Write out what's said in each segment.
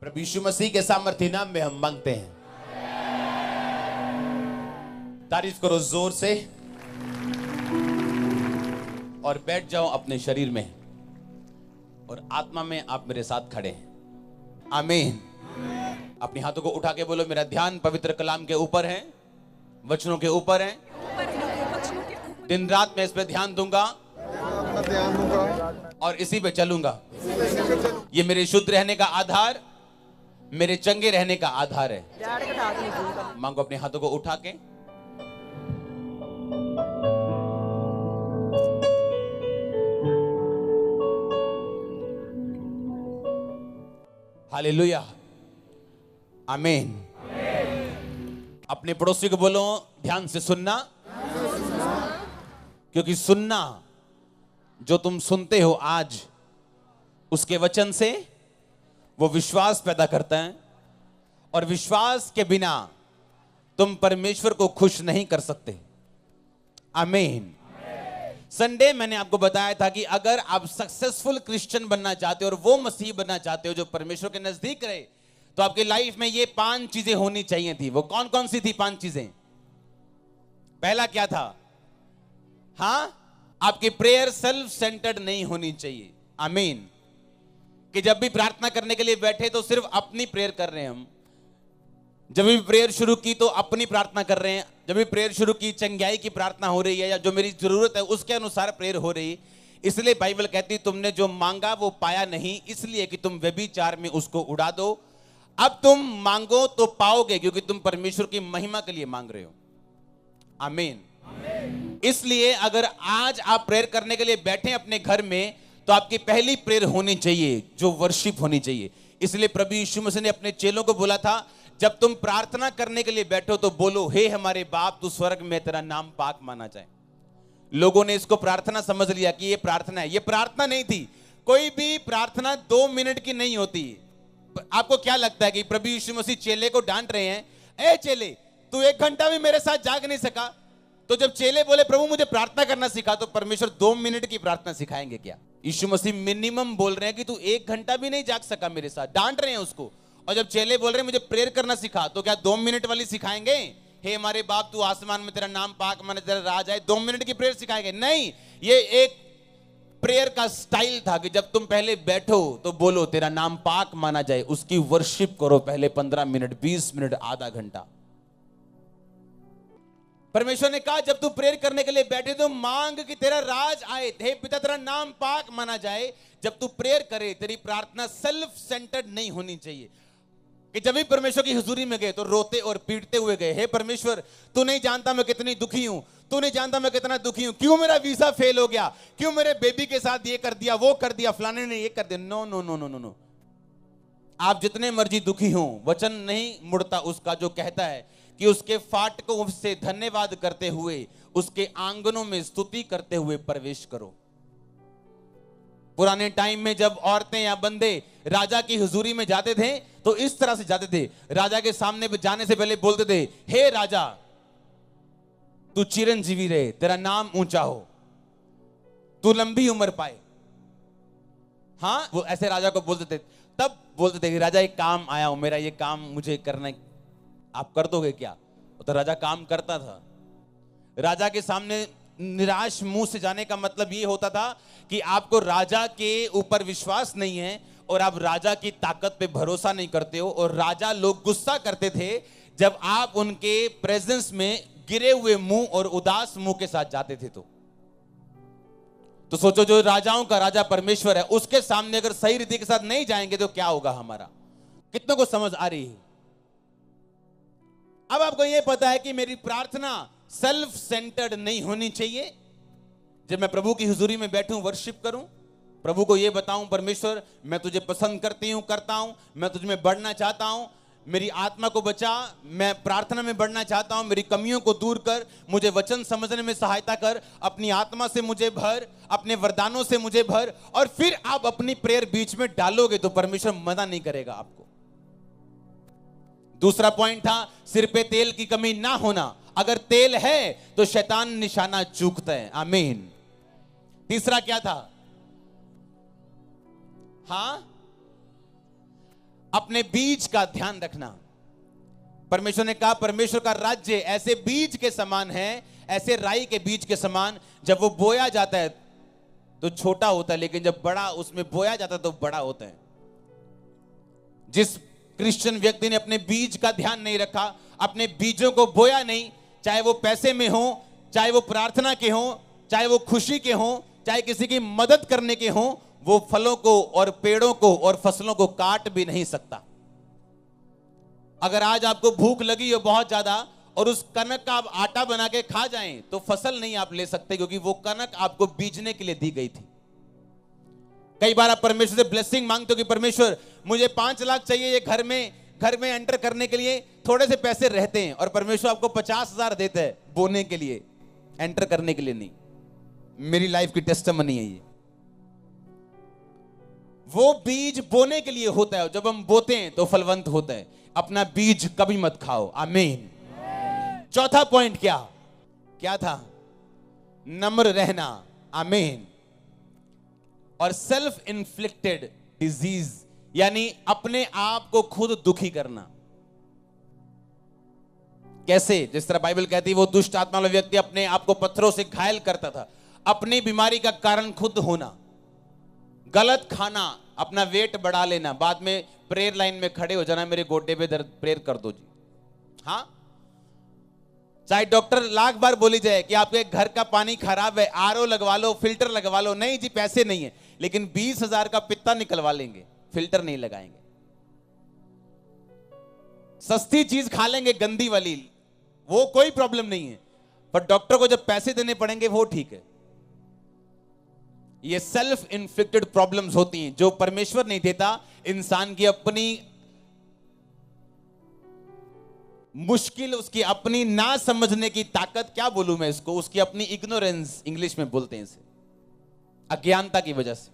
प्रभु यीशु मसीह के सामर्थ्य नाम में हम मांगते हैं। तारीफ करो जोर से और बैठ जाओ अपने शरीर में और आत्मा में आप मेरे साथ खड़े हैं। आमीन। अपने हाथों को उठा के बोलो, मेरा ध्यान पवित्र कलाम के ऊपर है, वचनों के ऊपर है। दिन रात मैं इस पे ध्यान दूंगा और इसी पे चलूंगा। ये मेरे शुद्ध रहने का आधार, मेरे चंगे रहने का आधार है। मांगो अपने हाथों को उठा के। हालेलुया, आमीन। अपने पड़ोसी को बोलो, ध्यान से सुनना, क्योंकि सुनना जो तुम सुनते हो आज उसके वचन से वो विश्वास पैदा करता है, और विश्वास के बिना तुम परमेश्वर को खुश नहीं कर सकते। आमीन। संडे मैंने आपको बताया था कि अगर आप सक्सेसफुल क्रिश्चियन बनना चाहते हो और वो मसीह बनना चाहते हो जो परमेश्वर के नजदीक रहे, तो आपकी लाइफ में ये 5 चीजें होनी चाहिए थी। वो कौन कौन सी थी 5 चीजें? पहला क्या था? आपकी प्रेयर सेल्फ सेंटर्ड नहीं होनी चाहिए। आमीन। कि जब भी प्रार्थना करने के लिए बैठे तो सिर्फ अपनी प्रेयर कर रहे हैं हम। जब भी प्रेयर शुरू की तो अपनी प्रार्थना कर रहे हैं। जब भी प्रेयर शुरू की, चंगाई की प्रार्थना हो रही है या जो मेरी जरूरत है उसके अनुसार प्रेयर हो रही है। इसलिए बाइबल कहती, तुमने जो मांगा वो पाया नहीं, इसलिए कि तुम व्यभिचार में उसको उड़ा दो। अब तुम मांगो तो पाओगे, क्योंकि तुम परमेश्वर की महिमा के लिए मांग रहे हो। आमीन। इसलिए अगर आज आप प्रेयर करने के लिए बैठे अपने घर में, तो आपकी पहली प्रेयर होनी चाहिए जो वर्शिप होनी चाहिए। इसलिए प्रभु यीशु मसीह ने अपने चेलों को बोला था, जब तुम प्रार्थना करने के लिए बैठो तो बोलो, हे हमारे बाप तू स्वर्ग में तेरा नाम पाक माना जाए। लोगों ने इसको प्रार्थना समझ लिया कि ये प्रार्थना है। ये प्रार्थना नहीं थी। कोई भी प्रार्थना 2 मिनट की नहीं होती। आपको क्या लगता है कि प्रभु यीशु मसीह चेले को डांट रहे हैं, ए चेले तू 1 घंटा भी मेरे साथ जाग नहीं सका? तो जब चेले बोले प्रभु मुझे प्रार्थना करना सिखा, तो परमेश्वर 2 मिनट की प्रार्थना सिखाएंगे क्या? यीशु मसीह मिनिमम बोल रहे हैं कि तू 1 घंटा भी नहीं जाग सका मेरे साथ, डांट रहे हैं उसको। और जब चेले बोल रहे हैं मुझे प्रेयर करना सिखा, तो क्या 2 मिनट वाली सिखाएंगे? हे हमारे बाप तू आसमान में तेरा नाम पाक माने तेरा राज आए, 2 मिनट की प्रेयर सिखाएंगे? नहीं। ये एक प्रेयर का स्टाइल था कि जब तुम पहले बैठो तो बोलो तेरा नाम पाक माना जाए, उसकी वर्शिप करो पहले 15 मिनट, 20 मिनट, आधा घंटा। परमेश्वर ने कहा जब तू प्रेयर करने के लिए बैठे तो मांग कि तेरा राज आए, हे पिता तेरा नाम पाक माना जाए। जब तू प्रेयर करे, तेरी प्रार्थना सेल्फ सेंटर्ड नहीं होनी चाहिए। कि जब भी परमेश्वर की हुजूरी में गए तो रोते और पीटते हुए गए, हे परमेश्वर तू नहीं जानता मैं कितनी दुखी हूं, तू नहीं जानता मैं कितना दुखी हूं, क्यों मेरा वीजा फेल हो गया, क्यों मेरे बेबी के साथ ये कर दिया, वो कर दिया, फलाने ने ये कर दिया। No no no no no no. आप जितने मर्जी दुखी हो, वचन नहीं मुड़ता उसका जो कहता है कि उसके फाटकों से धन्यवाद करते हुए, उसके आंगनों में स्तुति करते हुए प्रवेश करो। पुराने टाइम में जब औरतें या बंदे राजा की हुजूरी में जाते थे तो इस तरह से जाते थे। राजा के सामने जाने से पहले बोलते थे, हे राजा तू चिरंजीवी रहे, तेरा नाम ऊंचा हो, तू लंबी उम्र पाए। वो ऐसे राजा को बोलते थे। तब बोलते थे कि राजा एक काम आया हूं, मेरा ये काम मुझे करना, आप कर दोगे क्या? तो राजा काम करता था। राजा के सामने निराश मुंह से जाने का मतलब ये होता था कि आपको राजा के ऊपर विश्वास नहीं है और आप राजा की ताकत पे भरोसा नहीं करते हो। और राजा लोग गुस्सा करते थे जब आप उनके प्रेजेंस में गिरे हुए मुंह और उदास मुंह के साथ जाते थे। तो सोचो, जो राजाओं का राजा परमेश्वर है, उसके सामने अगर सही रीति के साथ नहीं जाएंगे तो क्या होगा हमारा? कितनों को समझ आ रही है? अब आपको यह पता है कि मेरी प्रार्थना सेल्फ सेंटर्ड नहीं होनी चाहिए। जब मैं प्रभु की हुजूरी में बैठूं, वर्शिप करूं, प्रभु को यह बताऊं, परमेश्वर मैं तुझे पसंद करता हूं, मैं तुझ में बढ़ना चाहता हूं, मेरी आत्मा को बचा, मैं प्रार्थना में बढ़ना चाहता हूं, मेरी कमियों को दूर कर, मुझे वचन समझने में सहायता कर, अपनी आत्मा से मुझे भर, अपने वरदानों से मुझे भर। और फिर आप अपनी प्रेयर बीच में डालोगे तो परमेश्वर मना नहीं करेगा आपको। दूसरा पॉइंट था सिर पे तेल की कमी ना होना। अगर तेल है तो शैतान निशाना चूकता है। आमीन। तीसरा क्या था? अपने बीज का ध्यान रखना। परमेश्वर ने कहा परमेश्वर का राज्य ऐसे बीज के समान है, ऐसे राई के बीज के समान, जब वो बोया जाता है तो छोटा होता है, लेकिन जब बड़ा उसमें बोया जाता है तो बड़ा होता है। जिस क्रिश्चियन व्यक्ति ने अपने बीज का ध्यान नहीं रखा, अपने बीजों को बोया नहीं, चाहे वो पैसे में हो, चाहे वो प्रार्थना के हो, चाहे वो खुशी के हो, चाहे किसी की मदद करने के हो, वो फलों को और पेड़ों को और फसलों को काट भी नहीं सकता। अगर आज आपको भूख लगी हो बहुत ज्यादा और उस कनक का आप आटा बना के खा जाएं तो फसल नहीं आप ले सकते, क्योंकि वो कनक आपको बीजने के लिए दी गई थी। कई बार आप परमेश्वर से ब्लेसिंग मांगते हो कि परमेश्वर मुझे 5 लाख चाहिए ये घर में एंटर करने के लिए, थोड़े से पैसे रहते हैं, और परमेश्वर आपको 50,000 देता है बोने के लिए, एंटर करने के लिए नहीं। मेरी लाइफ की टेस्टिमनी है ये। वो बीज बोने के लिए होता है, जब हम बोते हैं तो फलवंत होता है। अपना बीज कभी मत खाओ। आमीन। चौथा पॉइंट क्या था? नम्र रहना। आमीन। और सेल्फ इन्फ्लिक्टेड डिजीज, यानी अपने आप को खुद दुखी करना। कैसे? जिस तरह बाइबल कहती है वो दुष्ट आत्मा वाला व्यक्ति अपने आप को पत्थरों से घायल करता था। अपनी बीमारी का कारण खुद होना, गलत खाना, अपना वेट बढ़ा लेना, बाद में प्रेयर लाइन में खड़े हो जाना, मेरे गोड्डे पे दर्द, प्रेयर कर दो जी। हाँ, चाहे डॉक्टर लाख बार बोली जाए कि आपके घर का पानी खराब है, आरओ लगवा लो, फिल्टर लगवा लो, नहीं जी पैसे नहीं है, लेकिन 20,000 का पित्ता निकलवा लेंगे, फिल्टर नहीं लगाएंगे। सस्ती चीज खा लेंगे गंदी वाली, वो कोई प्रॉब्लम नहीं है, पर डॉक्टर को जब पैसे देने पड़ेंगे वो ठीक है। ये सेल्फ इन्फ्लिक्टेड प्रॉब्लम्स होती हैं जो परमेश्वर नहीं देता, इंसान की अपनी मुश्किल, उसकी अपनी ना समझने की ताकत, क्या बोलूं मैं इसको, उसकी अपनी इग्नोरेंस, इंग्लिश में बोलते हैं इसे, अज्ञानता की वजह से।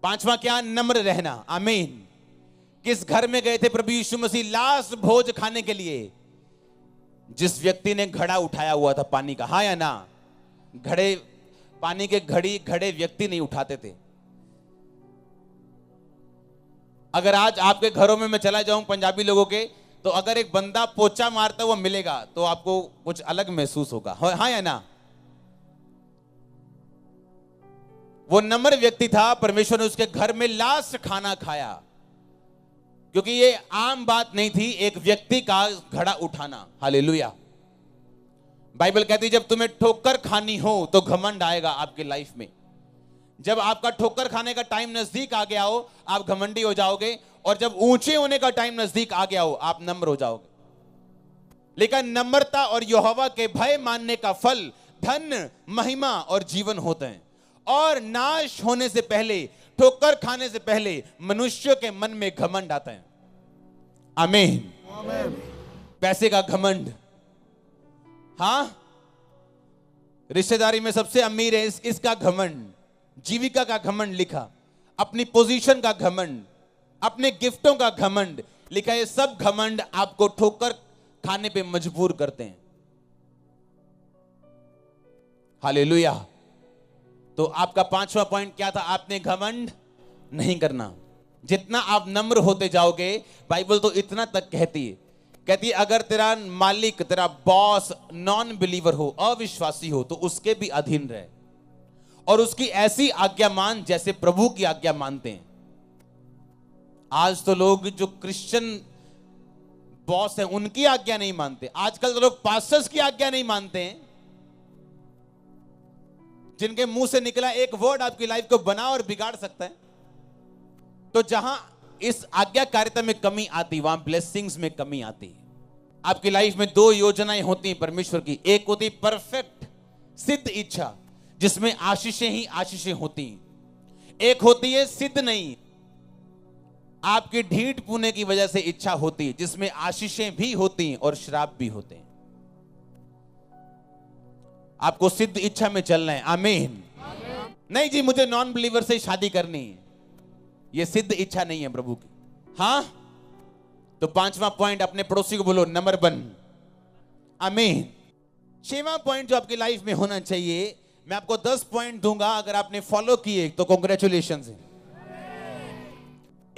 पांचवा क्या? नम्र रहना। आमीन। किस घर में गए थे प्रभु यीशु मसीह लास्ट भोज खाने के लिए? जिस व्यक्ति ने घड़ा उठाया हुआ था पानी का, हाँ या ना? पानी के घड़े व्यक्ति नहीं उठाते थे। अगर आज आपके घरों में मैं चला जाऊं पंजाबी लोगों के, तो अगर एक बंदा पोचा मारता हुआ मिलेगा तो आपको कुछ अलग महसूस होगा, हाँ या ना? वो नम्र व्यक्ति था, परमेश्वर ने उसके घर में लास्ट खाना खाया, क्योंकि ये आम बात नहीं थी एक व्यक्ति का घड़ा उठाना। हालेलुया। बाइबल कहती है जब तुम्हें ठोकर खानी हो तो घमंड आएगा आपकी लाइफ में। जब आपका ठोकर खाने का टाइम नजदीक आ गया हो आप घमंडी हो जाओगे, और जब ऊंचे होने का टाइम नजदीक आ गया हो आप नम्र हो जाओगे। लेकिन नम्रता और यहोवा के भय मानने का फल धन, महिमा और जीवन होते हैं। और नाश होने से पहले, ठोकर खाने से पहले मनुष्य के मन में घमंड आता है। आमीन। पैसे का घमंड, हाँ, रिश्तेदारी में सबसे अमीर है इसका घमंड, जीविका का घमंड लिखा, अपनी पोजीशन का घमंड, अपने गिफ्टों का घमंड लिखा। ये सब घमंड आपको ठोकर खाने पे मजबूर करते हैं। हालेलुया। तो आपका पांचवा पॉइंट क्या था? आपने घमंड नहीं करना। जितना आप नम्र होते जाओगे, बाइबल तो इतना तक कहती है अगर तेरा मालिक, तेरा बॉस नॉन बिलीवर हो, अविश्वासी हो, तो उसके भी अधीन रहे और उसकी ऐसी आज्ञा मान जैसे प्रभु की आज्ञा मानते हैं। आज तो लोग जो क्रिश्चियन बॉस हैं उनकी आज्ञा नहीं मानते। आजकल तो लोग पास्टर्स की आज्ञा नहीं मानते हैं, जिनके मुंह से निकला एक वर्ड आपकी लाइफ को बना और बिगाड़ सकता है। तो जहां इस आज्ञाकारिता में कमी आती, वहां ब्लेसिंग्स में कमी आती है। आपकी लाइफ में 2 योजनाएं होती हैं परमेश्वर की। एक होती परफेक्ट सिद्ध इच्छा, जिसमें आशीषें ही आशीषें होती हैं। एक होती है सिद्ध नहीं, आपकी ढीठ पुने की वजह से इच्छा होती है, जिसमें आशीषें भी होती हैं और श्राप भी होते हैं। आपको सिद्ध इच्छा में चलना है। आमीन। नहीं जी मुझे नॉन बिलीवर से शादी करनी है, यह सिद्ध इच्छा नहीं है प्रभु की। हाँ, तो पांचवा पॉइंट, अपने पड़ोसी को बोलो नंबर 1। आमीन। 6वां पॉइंट जो आपकी लाइफ में होना चाहिए, मैं आपको 10 पॉइंट दूंगा, अगर आपने फॉलो किए तो कांग्रेचुलेशंस है।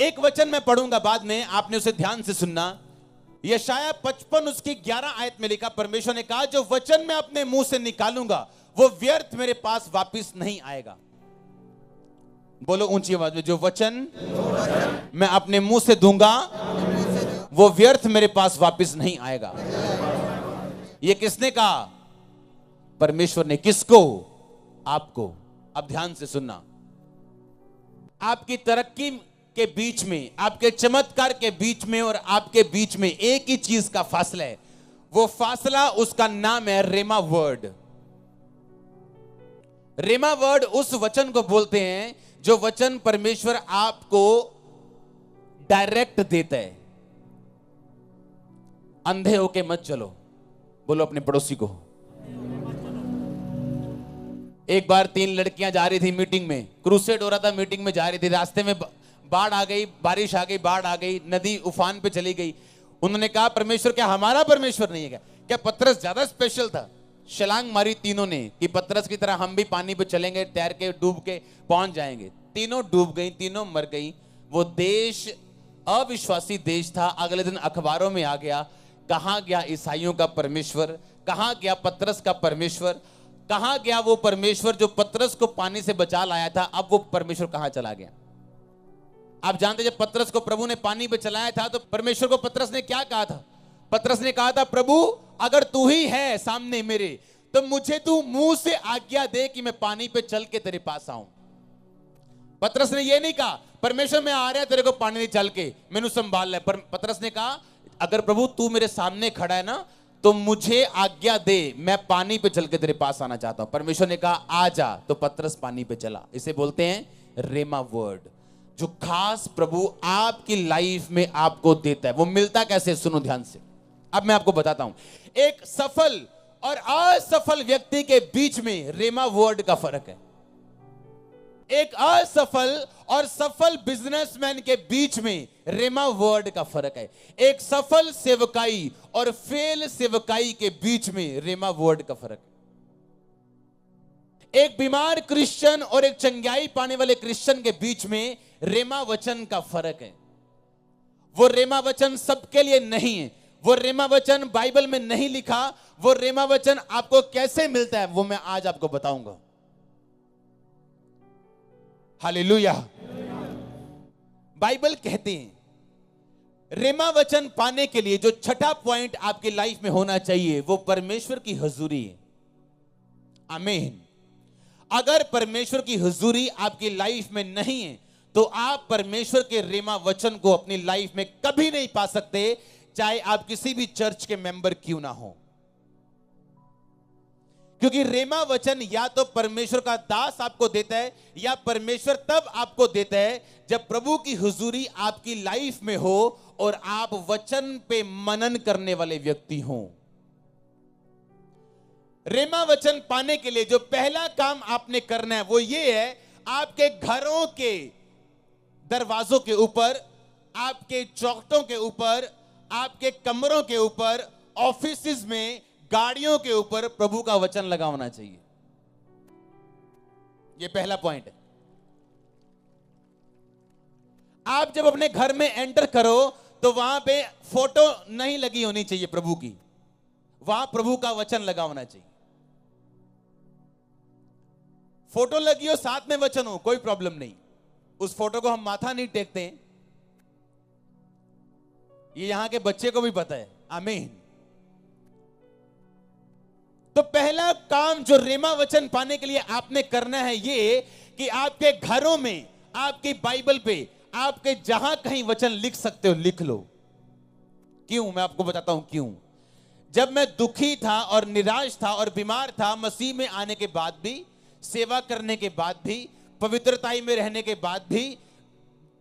एक वचन मैं पढ़ूंगा बाद में, आपने उसे ध्यान से सुनना। यशाया 55 उसकी 11 आयत में लिखा, परमेश्वर ने कहा जो वचन मैं अपने मुंह से निकालूंगा वो व्यर्थ मेरे पास वापस नहीं आएगा। बोलो ऊंची आवाज में, जो वचन मैं अपने मुंह से दूंगा वो व्यर्थ मेरे पास वापस नहीं आएगा। ये किसने कहा? परमेश्वर ने। किसको? आपको। अब ध्यान से सुनना। आपकी तरक्की के बीच में, आपके चमत्कार के बीच में और आपके बीच में एक ही चीज का फासला है। वो फासला, उसका नाम है रेमा वर्ड। रेमा वर्ड उस वचन को बोलते हैं जो वचन परमेश्वर आपको डायरेक्ट देता है। अंधे होके मत चलो। बोलो अपने पड़ोसी को। एक बार 3 लड़कियां जा रही थी मीटिंग में, क्रूसेड हो रहा था, मीटिंग में जा रही थी, रास्ते में बाढ़ आ गई, बारिश आ गई, बाढ़ आ गई, नदी उफान पे चली गई। उन्होंने कहा परमेश्वर क्या हमारा परमेश्वर नहीं है क्या? क्या पतरस ज्यादा स्पेशल था? छलांग मारी तीनों ने कि पतरस की तरह हम भी पानी पे चलेंगे, तैर के डूब के पहुंच जाएंगे। तीनों डूब गई, तीनों मर गई। वो देश अविश्वासी देश था। अगले दिन अखबारों में आ गया, कहां गया ईसाइयों का परमेश्वर, कहां गया पतरस का परमेश्वर, कहां गया वो परमेश्वर जो पतरस को पानी से बचा लाया था। अब वो परमेश्वर कहां चला गया? आप जानते, जब पतरस को प्रभु ने पानी पे चलाया था तो परमेश्वर को पतरस ने क्या कहा था? पतरस ने कहा था, प्रभु अगर तू ही है सामने मेरे तो मुझे तू मुंह से आज्ञा दे कि मैं पानी पे चल के तेरे पास आऊं। पतरस ने यह नहीं कहा परमेश्वर मैं आ रहा तेरे को पानी नहीं चल के मैनू संभाल ले। पर पतरस ने कहा अगर प्रभु तू मेरे सामने खड़ा है ना तो मुझे आज्ञा दे, मैं पानी पे चल के तेरे पास आना चाहता हूं। परमेश्वर ने कहा आ जा, तो पतरस पानी पे चला। इसे बोलते हैं रेमा वर्ड, जो खास प्रभु आपकी लाइफ में आपको देता है। वो मिलता कैसे? सुनो ध्यान से। अब मैं आपको बताता हूं। एक सफल और असफल व्यक्ति के बीच में रेमा वर्ड का फर्क है। एक असफल और सफल बिजनेसमैन के बीच में रेमा वर्ड का फर्क है। एक सफल सेवकाई और फेल सेवकाई के बीच में रेमा वर्ड का फर्क है। एक बीमार क्रिश्चियन और एक चंगाई पाने वाले क्रिश्चियन के बीच में रेमा वचन का फर्क है। वो रेमा वचन सबके लिए नहीं है। वो रेमा वचन बाइबल में नहीं लिखा। वो रेमा वचन आपको कैसे मिलता है वो मैं आज आपको बताऊंगा। हालेलुया। बाइबल कहते हैं रेमा वचन पाने के लिए जो छठा पॉइंट आपकी लाइफ में होना चाहिए वो परमेश्वर की हुजूरी है। आमीन। अगर परमेश्वर की हुजूरी आपकी लाइफ में नहीं है तो आप परमेश्वर के रेमा वचन को अपनी लाइफ में कभी नहीं पा सकते, चाहे आप किसी भी चर्च के मेंबर क्यों ना हो। क्योंकि रेमा वचन या तो परमेश्वर का दास आपको देता है या परमेश्वर तब आपको देता है जब प्रभु की हुजूरी आपकी लाइफ में हो और आप वचन पे मनन करने वाले व्यक्ति हो। रेमा वचन पाने के लिए जो पहला काम आपने करना है वो ये है, आपके घरों के दरवाजों के ऊपर, आपके चौखटों के ऊपर, आपके कमरों के ऊपर, ऑफिस में, गाड़ियों के ऊपर प्रभु का वचन लगा होना चाहिए। यह पहला पॉइंट है। आप जब अपने घर में एंटर करो तो वहां पे फोटो नहीं लगी होनी चाहिए प्रभु की, वहां प्रभु का वचन लगा होना चाहिए। फोटो लगी हो साथ में वचन हो कोई प्रॉब्लम नहीं, उस फोटो को हम माथा नहीं टेकते हैं। ये यहां के बच्चे को भी पता है। आमीन। तो पहला काम जो रेमा वचन पाने के लिए आपने करना है ये कि आपके घरों में, आपकी बाइबल पे, आपके जहां कहीं वचन लिख सकते हो लिख लो। क्यों? मैं आपको बताता हूं क्यों। जब मैं दुखी था और निराश था और बीमार था, मसीह में आने के बाद भी, सेवा करने के बाद भी, पवित्रताई में रहने के बाद भी,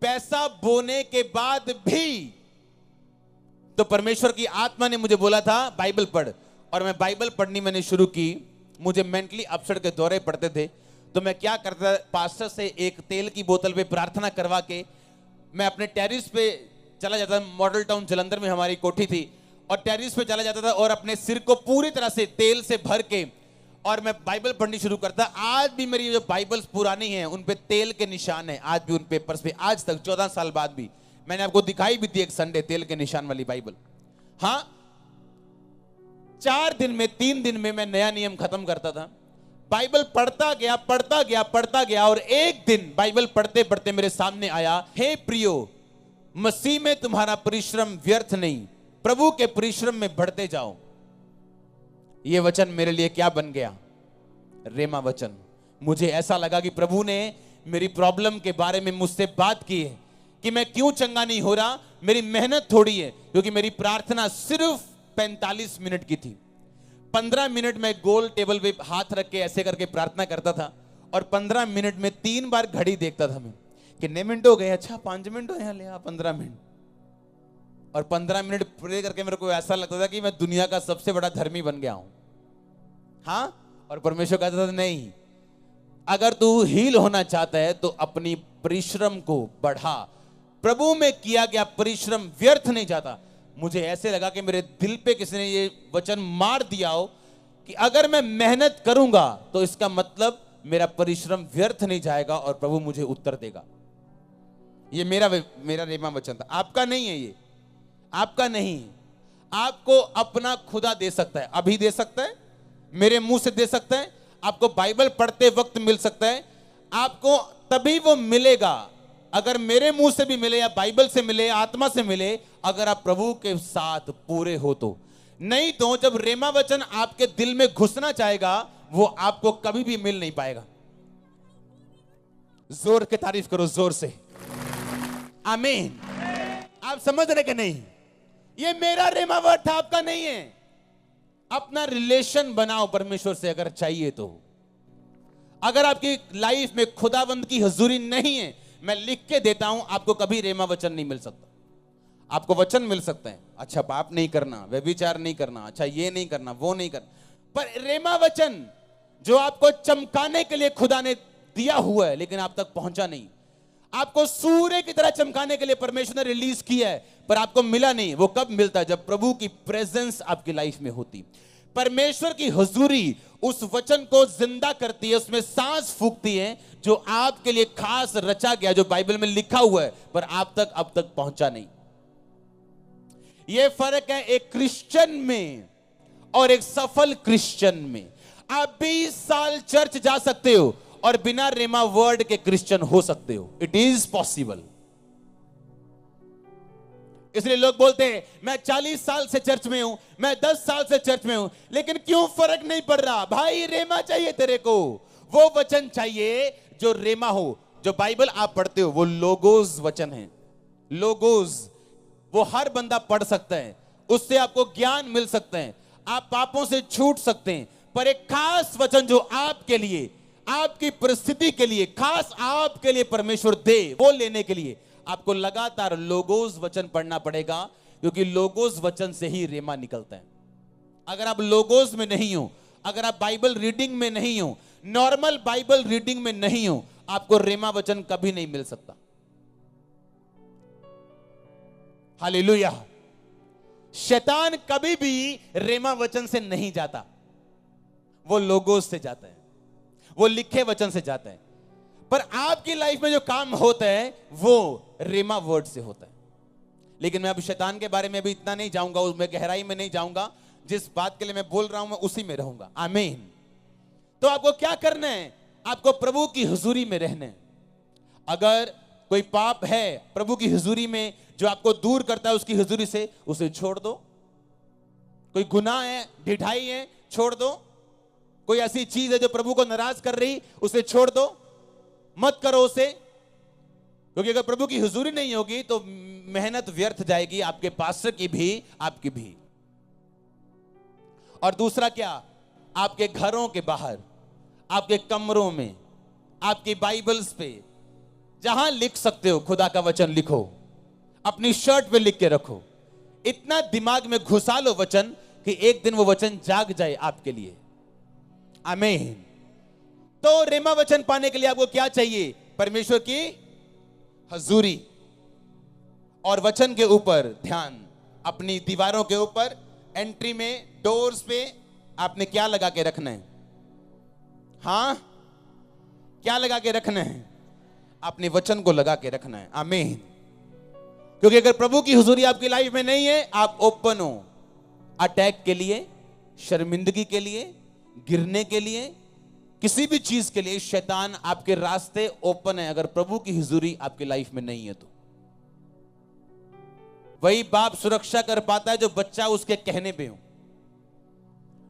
पैसा बोने के बाद भी, तो परमेश्वर की आत्मा ने मुझे बोला था बाइबल पढ़, और मैं बाइबल पढ़नी मैंने शुरू की। मुझे मेंटली अपसेट के दौरे पड़ते थे तो मैं क्या करता, पास्टर से एक तेल की बोतल पे प्रार्थना करवा के मैं अपने टेरिस पे चला जाता। मॉडल टाउन जलंधर में हमारी कोठी थी और टेरिस पे चला जाता था और अपने सिर को पूरी तरह से तेल से भर के और मैं बाइबल पढ़नी शुरू करता, आज भी मेरी जो बाइबल्स पुरानी हैं उन पे तेल के निशान हैं, आज भी उन पेपर्स पे, आज तक 14 साल बाद भी। मैंने आपको दिखाई भी थी एक संडे तेल के निशान वाली बाइबल। हाँ, 4 दिन में 3 दिन में मैं नया नियम खत्म करता था। बाइबल पढ़ता गया पढ़ता गया पढ़ता गया, और एक दिन बाइबल पढ़ते पढ़ते मेरे सामने आया, हे प्रियो, मसीह में तुम्हारा परिश्रम व्यर्थ नहीं, प्रभु के परिश्रम में बढ़ते जाओ। यह वचन मेरे लिए क्या बन गया? रेमा वचन। मुझे ऐसा लगा कि प्रभु ने मेरी प्रॉब्लम के बारे में मुझसे बात की है कि मैं क्यों चंगा नहीं हो रहा। मेरी मेहनत थोड़ी है, क्योंकि मेरी प्रार्थना सिर्फ 45 मिनट की थी। 15 मिनट में गोल टेबल पे हाथ रख के ऐसे करके प्रार्थना करता था, और 15 मिनट में 3 बार घड़ी देखता था मैं, कितने मिनट हो गए? अच्छा 5 मिनट हो यहाँ, ले 15 मिनट। और 15 मिनट प्रे करके मेरे को ऐसा लगता था कि मैं दुनिया का सबसे बड़ा धर्मी बन गया हूं। हाँ, और परमेश्वर कहता था नहीं, अगर तू हील होना चाहता है तो अपनी परिश्रम को बढ़ा। प्रभु में किया गया परिश्रम व्यर्थ नहीं जाता। मुझे ऐसे लगा कि मेरे दिल पे किसी ने ये वचन मार दिया हो कि अगर मैं मेहनत करूंगा तो इसका मतलब मेरा परिश्रम व्यर्थ नहीं जाएगा और प्रभु मुझे उत्तर देगा। ये मेरा रेमा वचन था। आपका नहीं है, ये आपका नहीं। आपको अपना खुदा दे सकता है, अभी दे सकता है, मेरे मुंह से दे सकता है, आपको बाइबल पढ़ते वक्त मिल सकता है। आपको तभी वो मिलेगा अगर मेरे मुंह से भी मिले, या बाइबल से मिले, आत्मा से मिले, अगर आप प्रभु के साथ पूरे हो तो। नहीं तो जब रेमा वचन आपके दिल में घुसना चाहेगा, वो आपको कभी भी मिल नहीं पाएगा। जोर के तारीफ करो, जोर से आमीन। आप समझ रहे कि नहीं? ये मेरा रेमा वर्ड था, आपका नहीं है। अपना रिलेशन बनाओ परमेश्वर से अगर चाहिए तो। अगर आपकी लाइफ में खुदावंद की हुजूरी नहीं है, मैं लिख के देता हूं, आपको कभी रेमा वचन नहीं मिल सकता। आपको वचन मिल सकते हैं, अच्छा पाप नहीं करना, व्यभिचार नहीं करना, अच्छा ये नहीं करना, वो नहीं करना, पर रेमा वचन जो आपको चमकाने के लिए खुदा ने दिया हुआ है लेकिन आप तक पहुंचा नहीं। आपको सूर्य की तरह चमकाने के लिए परमेश्वर ने रिलीज किया है, पर आपको मिला नहीं। वो कब मिलता है? जब प्रभु की प्रेजेंस आपकी लाइफ में होती। परमेश्वर की हुजूरी उस वचन को जिंदा करती है, उसमें सांस फूंकती है, जो आपके लिए खास रचा गया, जो बाइबल में लिखा हुआ है, पर आप तक अब तक पहुंचा नहीं। यह फर्क है एक क्रिश्चियन में और एक सफल क्रिश्चियन में। आप 20 साल चर्च जा सकते हो और बिना रेमा वर्ड के क्रिश्चियन हो सकते हो। It is possible. इसलिए लोग बोलते हैं मैं 40 साल से चर्च में हूं, मैं 10 साल से चर्च में हूं, लेकिन क्यों फर्क नहीं पड़ रहा? भाई रेमा चाहिए तेरे को, वो वचन चाहिए जो रेमा हो। जो बाइबल आप पढ़ते हो वो लोगोस वचन है। लोगोस वो हर बंदा पढ़ सकता है, उससे आपको ज्ञान मिल सकते हैं, आप पापों से छूट सकते हैं। पर एक खास वचन जो आपके लिए, आपकी परिस्थिति के लिए, खास आपके लिए परमेश्वर दे, वो लेने के लिए आपको लगातार लोगोस वचन पढ़ना पड़ेगा, क्योंकि लोगोस वचन से ही रेमा निकलता है। अगर आप लोगोस में नहीं हो, अगर आप बाइबल रीडिंग में नहीं हो, नॉर्मल बाइबल रीडिंग में नहीं हो, आपको रेमा वचन कभी नहीं मिल सकता। हालेलुया। शैतान कभी भी रेमा वचन से नहीं जाता, वो लोगोस से जाता है, वो लिखे वचन से जाता है। पर आपकी लाइफ में जो काम होता है वो रेमा वर्ड से होता है। लेकिन मैं अब शैतान के बारे में भी इतना नहीं जाऊंगा, उसमें गहराई में नहीं जाऊंगा। जिस बात के लिए मैं बोल रहा हूं मैं उसी में रहूंगा। आमीन। तो आपको क्या करना है? आपको प्रभु की हुजूरी में रहना है। अगर कोई पाप है प्रभु की हुजूरी में जो आपको दूर करता है उसकी हुजूरी से, उसे छोड़ दो। कोई गुनाह है, ढिठाई है, छोड़ दो। कोई ऐसी चीज है जो प्रभु को नाराज कर रही, उसे छोड़ दो, मत करो उसे। क्योंकि अगर प्रभु की हुजूरी नहीं होगी तो मेहनत व्यर्थ जाएगी, आपके पास्टर की भी, आपकी भी। और दूसरा क्या? आपके घरों के बाहर, आपके कमरों में, आपकी बाइबल्स पे, जहां लिख सकते हो खुदा का वचन लिखो, अपनी शर्ट पे लिख के रखो। इतना दिमाग में घुसा लो वचन कि एक दिन वो वचन जाग जाए आपके लिए। आमीन। तो रेमा वचन पाने के लिए आपको क्या चाहिए? परमेश्वर की हुजूरी और वचन के ऊपर ध्यान। अपनी दीवारों के ऊपर, एंट्री में, डोर्स पे आपने क्या लगा के रखना है? हाँ, क्या लगा के रखना है? अपने वचन को लगा के रखना है। आमीन। क्योंकि अगर प्रभु की हुजूरी आपकी लाइफ में नहीं है, आप ओपन हो अटैक के लिए, शर्मिंदगी के लिए, गिरने के लिए, किसी भी चीज के लिए शैतान आपके रास्ते ओपन है। अगर प्रभु की हुजूरी आपकी लाइफ में नहीं है तो वही बाप सुरक्षा कर पाता है जो बच्चा उसके कहने पे हो।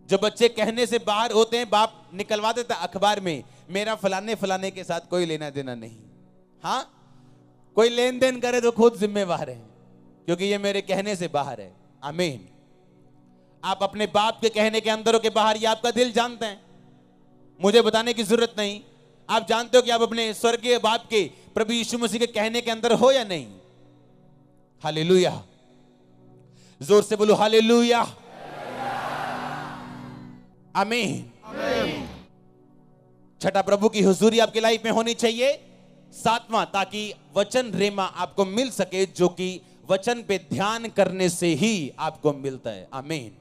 जो बच्चे कहने से बाहर होते हैं, बाप निकलवा देता अखबार में, मेरा फलाने फलाने के साथ कोई लेना देना नहीं। हाँ, कोई लेन देन करे तो खुद जिम्मेवार है, क्योंकि ये मेरे कहने से बाहर है। आमीन। आप अपने बाप के कहने के अंदर हो के बाहर, ये आपका दिल जानते हैं, मुझे बताने की जरूरत नहीं। आप जानते हो कि आप अपने स्वर्गीय बाप के, प्रभु यीशु मसीह के कहने के अंदर हो या नहीं। हालेलुया। जोर से बोलो हालेलुया। आमीन। छठा, प्रभु की हुजूरी आपकी लाइफ में होनी चाहिए। सातवां, ताकि वचन रेमा आपको मिल सके, जो कि वचन पे ध्यान करने से ही आपको मिलता है। आमीन।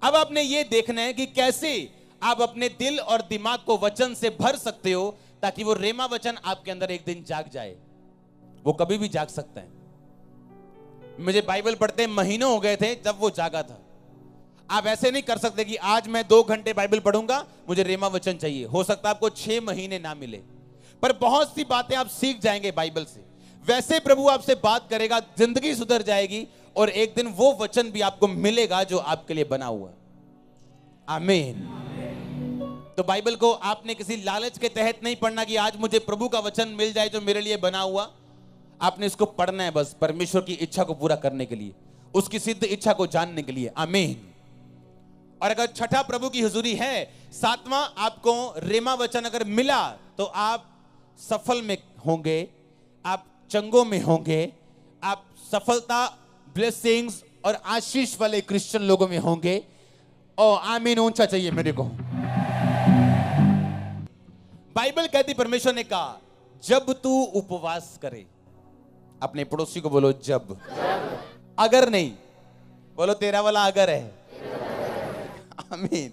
अब आपने ये देखना है कि कैसे आप अपने दिल और दिमाग को वचन से भर सकते हो, ताकि वो रेमा वचन आपके अंदर एक दिन जाग जाए। वो कभी भी जाग सकता है। मुझे बाइबल पढ़ते महीनों हो गए थे जब वो जागा था। आप ऐसे नहीं कर सकते कि आज मैं 2 घंटे बाइबल पढ़ूंगा, मुझे रेमा वचन चाहिए। हो सकता है आपको 6 महीने ना मिले, पर बहुत सी बातें आप सीख जाएंगे बाइबल से। वैसे प्रभु आपसे बात करेगा, जिंदगी सुधर जाएगी, और एक दिन वो वचन भी आपको मिलेगा जो आपके लिए बना हुआ। आमीन। तो बाइबल को आपने किसी लालच के तहत नहीं पढ़ना कि आज मुझे प्रभु का वचन मिल जाए जो मेरे लिए बना हुआ। आपने इसको पढ़ना है बस परमेश्वर की इच्छा को पूरा करने के लिए, उसकी सिद्ध इच्छा को जानने के लिए। आमीन। और अगर छठा प्रभु की हुजूरी है, सातवां आपको रेमा वचन अगर मिला, तो आप सफल में होंगे, आप चंगों में होंगे, आप सफलता, ब्लेसिंग्स और आशीष वाले क्रिश्चियन लोगों में होंगे। और आमीन ऊंचा चाहिए मेरे को। बाइबल कहती, परमेश्वर ने कहा, जब तू उपवास करे, अपने पड़ोसी को बोलो जब। अगर नहीं, बोलो तेरा वाला अगर है। आमीन।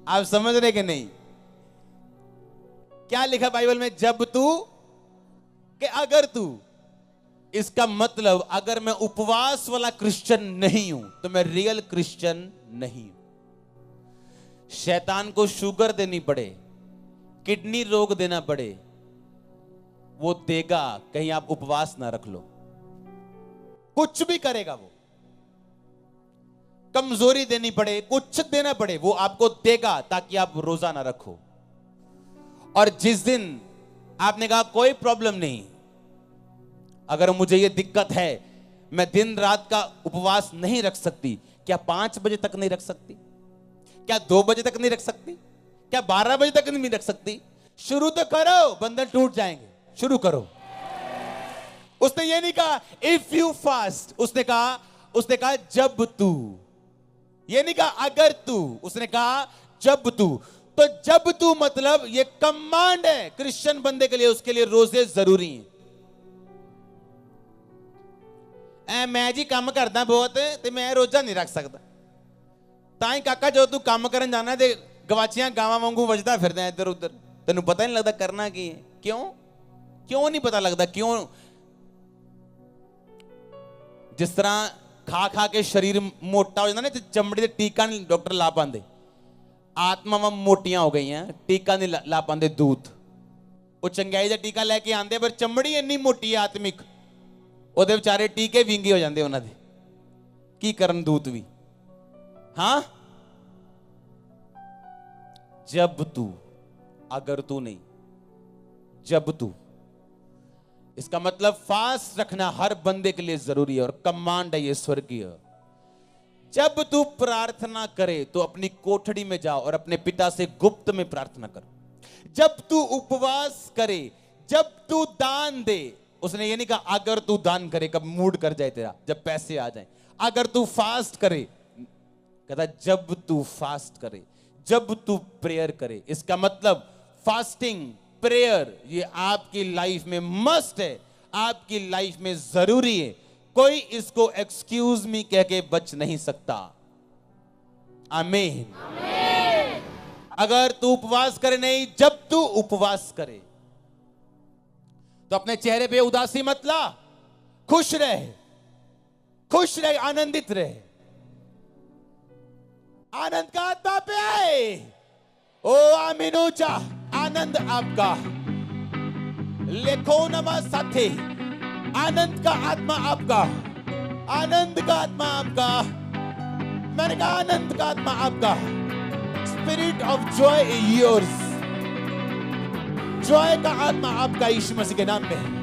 आप समझ रहे कि नहीं? क्या लिखा बाइबल में? जब तू, कि अगर तू। इसका मतलब अगर मैं उपवास वाला क्रिश्चियन नहीं हूं तो मैं रियल क्रिश्चियन नहीं हूं। शैतान को शुगर देनी पड़े, किडनी रोग देना पड़े, वो देगा, कहीं आप उपवास ना रख लो। कुछ भी करेगा वो, कमजोरी देनी पड़े, कुछ देना पड़े, वो आपको देगा ताकि आप रोजा ना रखो। और जिस दिन आपने कहा कोई प्रॉब्लम नहीं, अगर मुझे ये दिक्कत है, मैं दिन रात का उपवास नहीं रख सकती, क्या 5 बजे तक नहीं रख सकती? क्या 2 बजे तक नहीं रख सकती? क्या 12 बजे तक नहीं रख सकती? शुरू तो करो, बंधन टूट जाएंगे। शुरू करो। उसने ये नहीं कहा इफ यू फास्ट, उसने कहा जब तू। ये नहीं कहा अगर तू, उसने कहा जब तू। तो जब तू मतलब ये कमांड है क्रिश्चियन बंदे के लिए, उसके लिए रोजे जरूरी हैं। मैं जी काम करदा बहुत ते मैं रोजा नहीं रख सकता। ताई काका जो तू काम करन जाना ते गवाचियां गावां वांगू वजदा फिरदा इधर उधर, तेनू पता नहीं लगता करना की है। क्यों नहीं पता लगता? क्यों? जिस तरह खा खा के शरीर मोटा हो जाता ना, चमड़ी ते टीका नहीं डॉक्टर ला पाते, आत्मावां मोटियां हो गई हैं, टीका नहीं ला पाते दूत। वो चंगाई का टीका लैके आते, पर चमड़ी इन्नी मोटी है आत्मिक, ਉਹਦੇ ਵਿਚਾਰੇ ਟੀਕੇ ਵਿੰਗੇ ਹੋ ਜਾਂਦੇ ਉਹਨਾਂ ਦੇ। ਕੀ ਕਰਨ ਦੂਤ ਵੀ। हाँ, जब तू, अगर तू नहीं, जब तू। इसका मतलब फास्ट रखना हर बंदे के लिए जरूरी है और कमांड है ये स्वर्गीय। जब तू प्रार्थना करे तो अपनी कोठड़ी में जाओ और अपने पिता से गुप्त में प्रार्थना कर। जब तू उपवास करे, जब तू दान दे, उसने ये नहीं कहा अगर तू दान करे, कब मूड कर जाए तेरा, जब पैसे आ जाए। अगर तू फास्ट करे, कहता जब तू फास्ट करे, जब तू प्रेयर करे। इसका मतलब फास्टिंग, प्रेयर ये आपकी लाइफ में मस्ट है, आपकी लाइफ में जरूरी है। कोई इसको एक्सक्यूज मी कह के बच नहीं सकता। आमीन। अगर तू उपवास करे नहीं, जब तू उपवास करे तो अपने चेहरे पे उदासी मत ला, खुश रहे, खुश रहे, आनंदित रहे। आनंद का आत्मा पे आए। ओ आमीनूचा, आनंद आपका लेखो नमा साथे, आनंद का आत्मा आपका, आनंद का आत्मा आपका, मैंने कहा आनंद का आत्मा आपका। Spirit of Joy is yours, Joy का आत्मा आपका यीशु मसीह के नाम में।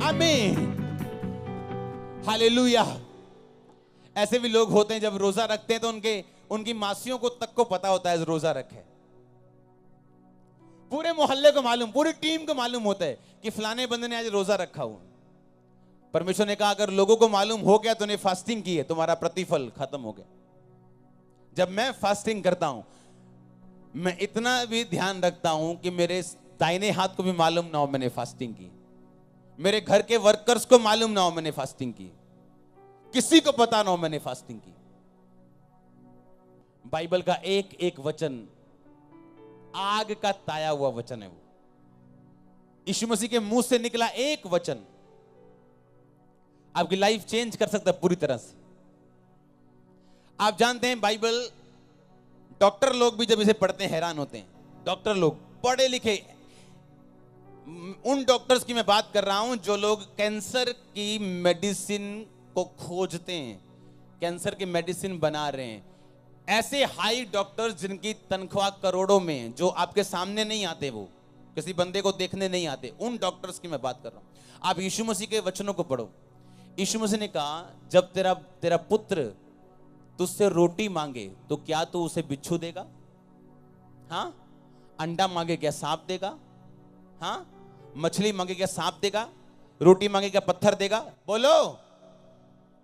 आमीन, हालेलुया। ऐसे भी लोग होते हैं जब रोजा रखते हैं तो उनकी मासियों को तक को पता होता है रोजा रखे। पूरे मोहल्ले को मालूम, पूरी टीम को मालूम होता है कि फलाने बंदे ने आज रोजा रखा हुआ। परमेश्वर ने कहा अगर लोगों को मालूम हो गया तो ने फास्टिंग की है, तुम्हारा प्रतिफल खत्म हो गया। जब मैं फास्टिंग करता हूं, मैं इतना भी ध्यान रखता हूं कि मेरे दाहिने हाथ को भी मालूम ना हो मैंने फास्टिंग की, मेरे घर के वर्कर्स को मालूम ना हो मैंने फास्टिंग की, किसी को पता ना हो मैंने फास्टिंग की। बाइबल का एक एक वचन आग का ताया हुआ वचन है। वो यीशु मसीह के मुंह से निकला एक वचन आपकी लाइफ चेंज कर सकता है पूरी तरह से। आप जानते हैं बाइबल, डॉक्टर लोग भी जब इसे पढ़ते हैं हैरान होते हैं। डॉक्टर लोग पढ़े लिखे, उन डॉक्टर्स की मैं बात कर रहा हूं जो लोग कैंसर की मेडिसिन को खोजते हैं, कैंसर की मेडिसिन बना रहे हैं। ऐसे हाई डॉक्टर्स जिनकी तनख्वाह करोड़ों में, जो आपके सामने नहीं आते, वो किसी बंदे को देखने नहीं आते, उन डॉक्टर्स की मैं बात कर रहा हूं। आप यीशु मसीह के वचनों को पढ़ो। यीशु मसीह ने कहा जब तेरा पुत्र तुझसे रोटी मांगे तो क्या तू उसे बिच्छू देगा? हाँ? अंडा मांगे क्या सांप देगा? हाँ? मछली मांगे क्या सांप देगा? रोटी मांगे क्या पत्थर देगा? बोलो।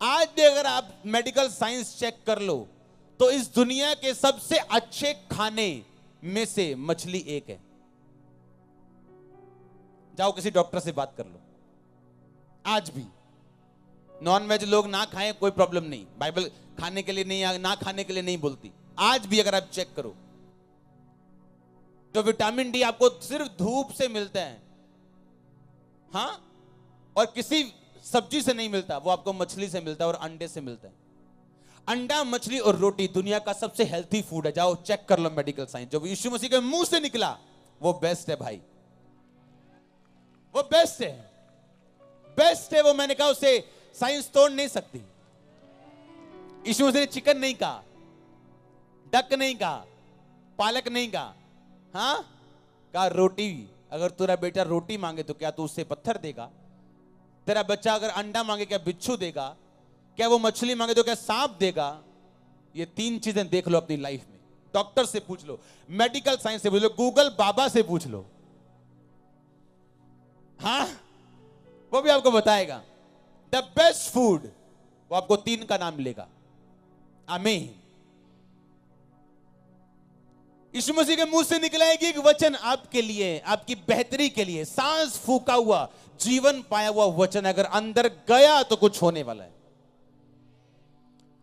आज भी अगर आप मेडिकल साइंस चेक कर लो तो इस दुनिया के सबसे अच्छे खाने में से मछली एक है। जाओ किसी डॉक्टर से बात कर लो। आज भी नॉन वेज लोग ना खाएं कोई प्रॉब्लम नहीं, बाइबल खाने के लिए नहीं, ना खाने के लिए नहीं बोलती। आज भी अगर आप चेक करो तो विटामिन डी आपको सिर्फ धूप से मिलता है, हाँ, और किसी सब्जी से नहीं मिलता, वो आपको मछली से मिलता है और अंडे से मिलता है। अंडा, मछली और रोटी दुनिया का सबसे हेल्थी फूड है। जाओ चेक कर लो मेडिकल साइंस, जो यीशु मसीह के मुंह से निकला वो बेस्ट है भाई, वो बेस्ट है, बेस्ट है वो। मैंने कहा उसे साइंस तोड़ नहीं सकती। यीशु मसीह ने चिकन नहीं कहा, डक नहीं कहा, पालक नहीं कहा, हाँ, कहा रोटी। अगर तेरा बेटा रोटी मांगे तो क्या तू उससे पत्थर देगा? तेरा बच्चा अगर अंडा मांगे क्या बिच्छू देगा? क्या वो मछली मांगे तो क्या सांप देगा? ये तीन चीजें देख लो अपनी लाइफ में। डॉक्टर से पूछ लो, मेडिकल साइंस से पूछ लो, गूगल बाबा से पूछ लो, हाँ, वो भी आपको बताएगा द बेस्ट फूड। वो आपको तीन का नाम लेगा। आमीन। यीशु मसीह के मुंह से निकला एक वचन आपके लिए, आपकी बेहतरी के लिए, सांस फूका हुआ, जीवन पाया हुआ वचन अगर अंदर गया तो कुछ होने वाला है।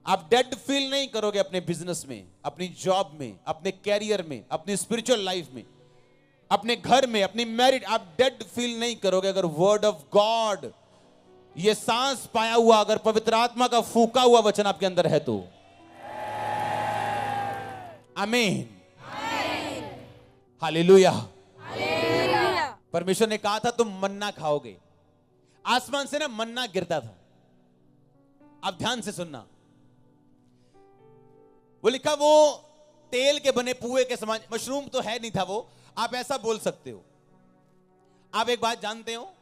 आप डेड फील नहीं करोगे अपने बिजनेस में, अपनी जॉब में, अपने कैरियर में, अपनी स्पिरिचुअल लाइफ में, अपने घर में, अपनी मैरिड। आप डेड फील नहीं करोगे अगर वर्ड ऑफ गॉड, ये सांस पाया हुआ, अगर पवित्र आत्मा का फूका हुआ वचन आपके अंदर है तो। आमीन, हालेलुया। परमेश्वर ने कहा था तुम मन्ना खाओगे। आसमान से ना मन्ना गिरता था। आप ध्यान से सुनना, वो लिखा वो तेल के बने पुए के समान, मशरूम तो है नहीं था वो, आप ऐसा बोल सकते हो। आप एक बात जानते हो,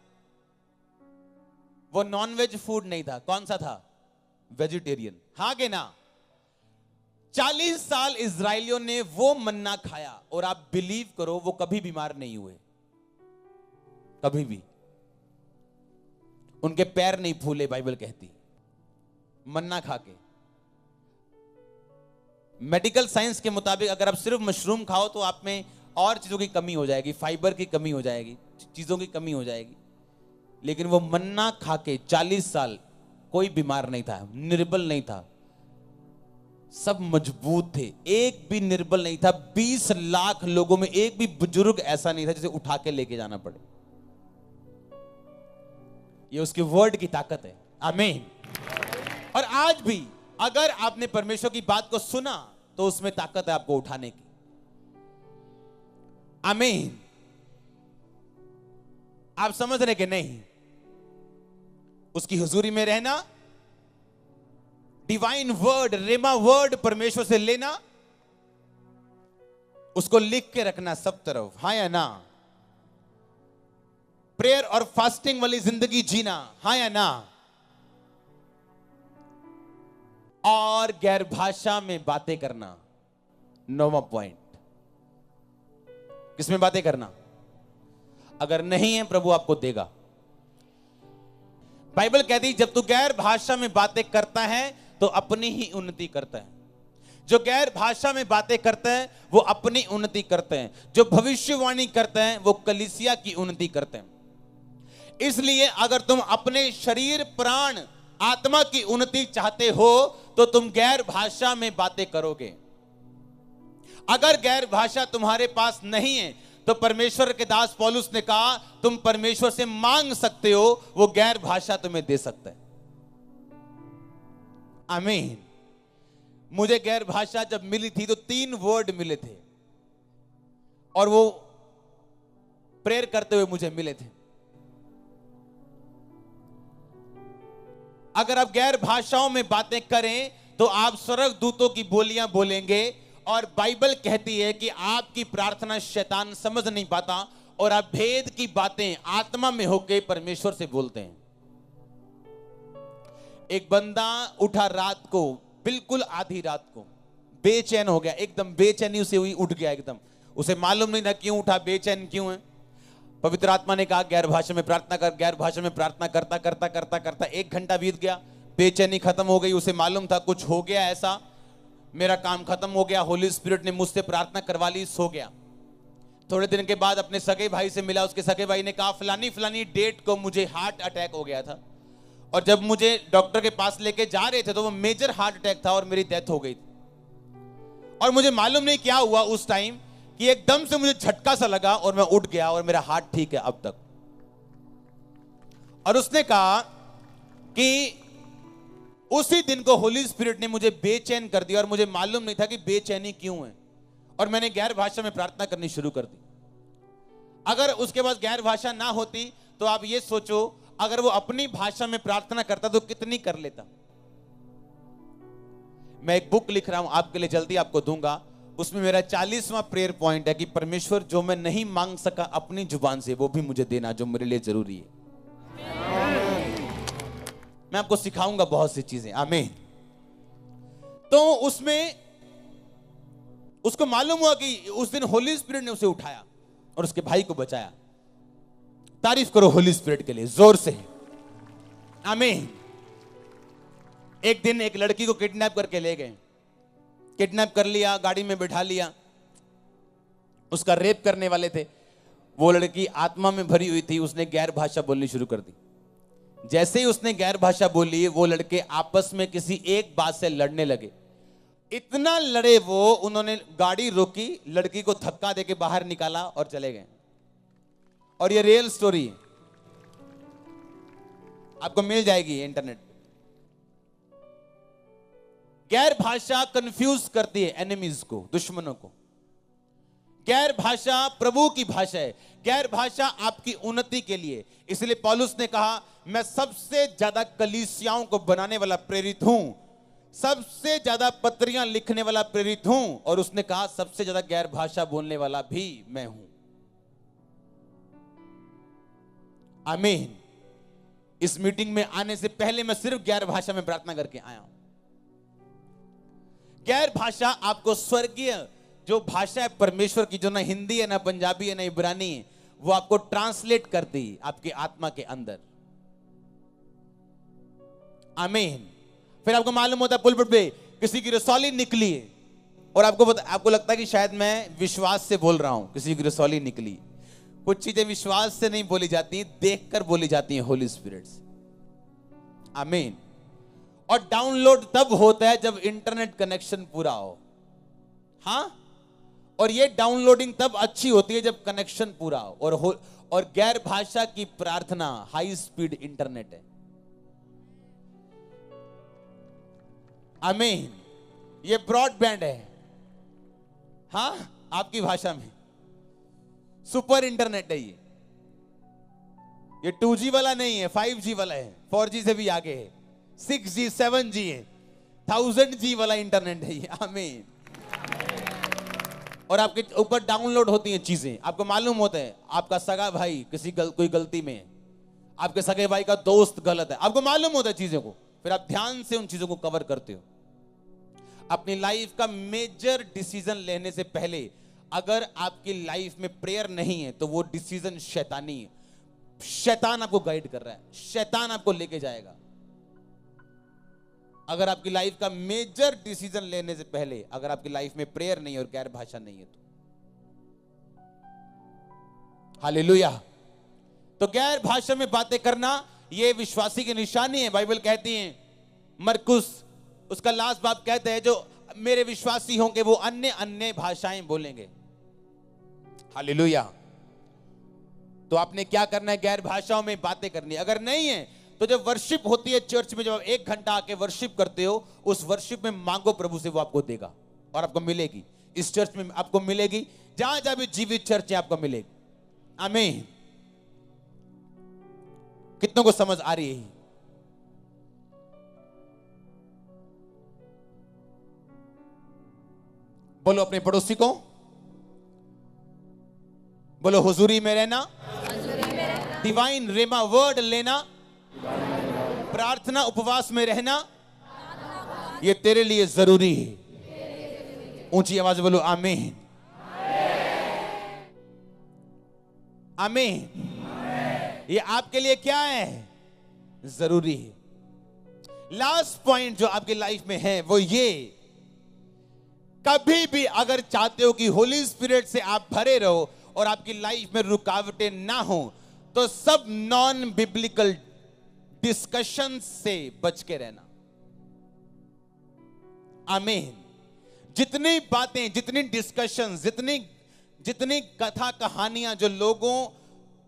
वो नॉनवेज फूड नहीं था। कौन सा था? वेजिटेरियन। हाँ के ना? 40 साल इजरायलियों ने वो मन्ना खाया और आप बिलीव करो वो कभी बीमार नहीं हुए, कभी भी उनके पैर नहीं फूले। बाइबल कहती मन्ना खा के। मेडिकल साइंस के मुताबिक अगर आप सिर्फ मशरूम खाओ तो आप में और चीजों की कमी हो जाएगी, फाइबर की कमी हो जाएगी, चीजों की कमी हो जाएगी। लेकिन वो मन्ना खा के 40 साल कोई बीमार नहीं था, निर्बल नहीं था, सब मजबूत थे, एक भी निर्बल नहीं था। 20 लाख लोगों में एक भी बुजुर्ग ऐसा नहीं था जिसे उठा के लेके जाना पड़े। ये उसके वर्ड की ताकत है। आमीन। और आज भी अगर आपने परमेश्वर की बात को सुना तो उसमें ताकत है आपको उठाने की। आमीन। आप समझ रहे कि नहीं? उसकी हुजूरी में रहना, डिवाइन वर्ड, रेमा वर्ड परमेश्वर से लेना, उसको लिख के रखना सब तरफ, हाँ या ना? प्रेयर और फास्टिंग वाली जिंदगी जीना, हाँ या ना? और गैर भाषा में बातें करना। 9वां पॉइंट, किसमें बातें करना? अगर नहीं है प्रभु आपको देगा। बाइबल कहती है जब तू गैर भाषा में बातें करता है तो अपनी ही उन्नति करता है। जो गैर भाषा में बातें करते हैं वो अपनी उन्नति करते हैं, जो भविष्यवाणी करते हैं वो कलीसिया की उन्नति करते हैं। इसलिए अगर तुम अपने शरीर, प्राण, आत्मा की उन्नति चाहते हो तो तुम गैर भाषा में बातें करोगे। अगर गैर भाषा तुम्हारे पास नहीं है तो परमेश्वर के दास पौलुस ने कहा तुम परमेश्वर से मांग सकते हो, वो गैर भाषा तुम्हें दे सकता है। आमीन। मुझे गैर भाषा जब मिली थी तो 3 वर्ड मिले थे और वो प्रेयर करते हुए मुझे मिले थे। अगर आप गैर भाषाओं में बातें करें तो आप स्वर्गदूतों की बोलियां बोलेंगे और बाइबल कहती है कि आपकी प्रार्थना शैतान समझ नहीं पाता और आप भेद की बातें आत्मा में होकर परमेश्वर से बोलते हैं। एक बंदा उठा रात को, बिल्कुल आधी रात को, बेचैन हो गया, एकदम बेचैनी उसे हुई, उठ गया एकदम। उसे मालूम नहीं था क्यों उठा, बेचैन क्यों है। पवित्र आत्मा ने कहा गैर भाषा में प्रार्थना कर। गैर भाषा में प्रार्थना करता करता करता करता 1 घंटा बीत गया, बेचैनी खत्म हो गई। उसे मालूम था कुछ हो गया ऐसा, मेरा काम खत्म हो गया, होली स्पिरिट ने मुझसे प्रार्थना करवा ली, सो गया। थोड़े दिन के बाद अपने सगे भाई से मिला। उसके सगे भाई ने कहा फलानी फलानी डेट को मुझे हार्ट अटैक हो गया था और जब मुझे डॉक्टर के पास लेके जा रहे थे तो वो मेजर हार्ट अटैक था और मेरी डेथ हो गई थी। और मुझे मालूम नहीं क्या हुआ उस टाइम कि एकदम से मुझे झटका सा लगा और मैं उठ गया और मेरा हार्ट ठीक है अब तक। और उसने कहा कि उसी दिन को होली स्पिरिट ने मुझे बेचैन कर दिया और मुझे मालूम नहीं था कि बेचैनी क्यों है और मैंने गैर भाषा में प्रार्थना करनी शुरू कर दी। अगर उसके पास गैर भाषा ना होती तो आप ये सोचो अगर वो अपनी भाषा में प्रार्थना करता तो कितनी कर लेता। मैं एक बुक लिख रहा हूं आपके लिए, जल्दी आपको दूंगा। उसमें मेरा 40वां प्रेयर पॉइंट है कि परमेश्वर जो मैं नहीं मांग सका अपनी जुबान से वो भी मुझे देना जो मेरे लिए जरूरी है। मैं आपको सिखाऊंगा बहुत सी चीजें। आमीन। तो उसमें उसको मालूम हुआ कि उस दिन होली स्पिरिट ने उसे उठाया और उसके भाई को बचाया। तारीफ करो होली स्पिरिट के लिए जोर से। आमीन। एक दिन एक लड़की को किडनैप करके ले गए, किडनैप कर लिया, गाड़ी में बिठा लिया, उसका रेप करने वाले थे। वो लड़की आत्मा में भरी हुई थी, उसने गैर भाषा बोलनी शुरू कर दी। जैसे ही उसने गैर भाषा बोली वो लड़के आपस में किसी एक बात से लड़ने लगे। इतना लड़े वो, उन्होंने गाड़ी रोकी, लड़की को धक्का देके बाहर निकाला और चले गए। और ये रियल स्टोरी है, आपको मिल जाएगी इंटरनेट। गैर भाषा कंफ्यूज करती है एनिमीज को, दुश्मनों को। गैर भाषा प्रभु की भाषा है, गैर भाषा आपकी उन्नति के लिए। इसलिए पौलुस ने कहा मैं सबसे ज्यादा कलीसियाओं को बनाने वाला प्रेरित हूं, सबसे ज्यादा पत्रियां लिखने वाला प्रेरित हूं, और उसने कहा सबसे ज्यादा गैर भाषा बोलने वाला भी मैं हूं। आमीन। इस मीटिंग में आने से पहले मैं सिर्फ गैर भाषा में प्रार्थना करके आया हूं। गैर भाषा आपको स्वर्गीय जो भाषा है परमेश्वर की, जो ना हिंदी है ना पंजाबी है ना इब्रानी है, वो आपको ट्रांसलेट करती आपकी आत्मा के अंदर। आमीन। फिर आपको मालूम होता है पुलपिट पे किसी की रसौली निकली है और आपको लगता है कि शायद मैं विश्वास से बोल रहा हूं, किसी की रसौली निकली। कुछ चीजें विश्वास से नहीं बोली जाती, देखकर बोली जाती हैं होली स्पिरिट से। आमीन। और डाउनलोड तब होता है जब इंटरनेट कनेक्शन पूरा हो। हाँ, और ये डाउनलोडिंग तब अच्छी होती है जब कनेक्शन पूरा हो। और गैर भाषा की प्रार्थना हाई स्पीड इंटरनेट है। आमीन। ये ब्रॉडबैंड है। हाँ, आपकी भाषा में सुपर इंटरनेट है। ये 2G वाला नहीं है, 5G वाला है, 4G से भी आगे है, 6G 7G है, 1000G वाला इंटरनेट है ये। आमीन। और आपके ऊपर डाउनलोड होती हैं चीजें, आपको मालूम होता है आपका सगा भाई कोई गलती में है, आपके सगे भाई का दोस्त गलत है, आपको मालूम होता है चीजों को, फिर आप ध्यान से उन चीजों को कवर करते हो। अपनी लाइफ का मेजर डिसीजन लेने से पहले अगर आपकी लाइफ में प्रेयर नहीं है तो वो डिसीजन शैतानी है। शैतान आपको गाइड कर रहा है, शैतान आपको लेके जाएगा। अगर आपकी लाइफ का मेजर डिसीजन लेने से पहले अगर आपकी लाइफ में प्रेयर नहीं है और गैर भाषा नहीं है तो हालेलुया। तो गैर भाषा में बातें करना ये विश्वासी की निशानी है। बाइबल कहती है, मरकुस उसका लास्ट बाब कहते हैं, जो मेरे विश्वासी होंगे वो अन्य अन्य भाषाएं बोलेंगे। हालेलुया। तो आपने क्या करना है? गैर भाषाओं में बातें करनी है। अगर नहीं है तो जब वर्शिप होती है चर्च में, जब आप 1 घंटा आके वर्शिप करते हो, उस वर्शिप में मांगो प्रभु से, वो आपको देगा और आपको मिलेगी। इस चर्च में आपको मिलेगी, जहां जहां भी जीवित चर्च है आपको मिलेगी। आमीन। कितनों को समझ आ रही है? बोलो अपने पड़ोसी को, बोलो हुजूरी में रहना, डिवाइन रेमा वर्ड लेना, प्रार्थना उपवास में रहना, ये तेरे लिए जरूरी है। ऊंची आवाज बोलो आमीन, आमीन। ये आपके लिए क्या है? जरूरी है। लास्ट पॉइंट जो आपकी लाइफ में है वो ये, कभी भी अगर चाहते हो कि होली स्पिरिट से आप भरे रहो और आपकी लाइफ में रुकावटें ना हो, तो सब नॉन बिब्लिकल डिस्कशन से बच के रहना। आमीन। जितनी बातें, जितनी डिस्कशन, जितनी कथा कहानियां जो लोगों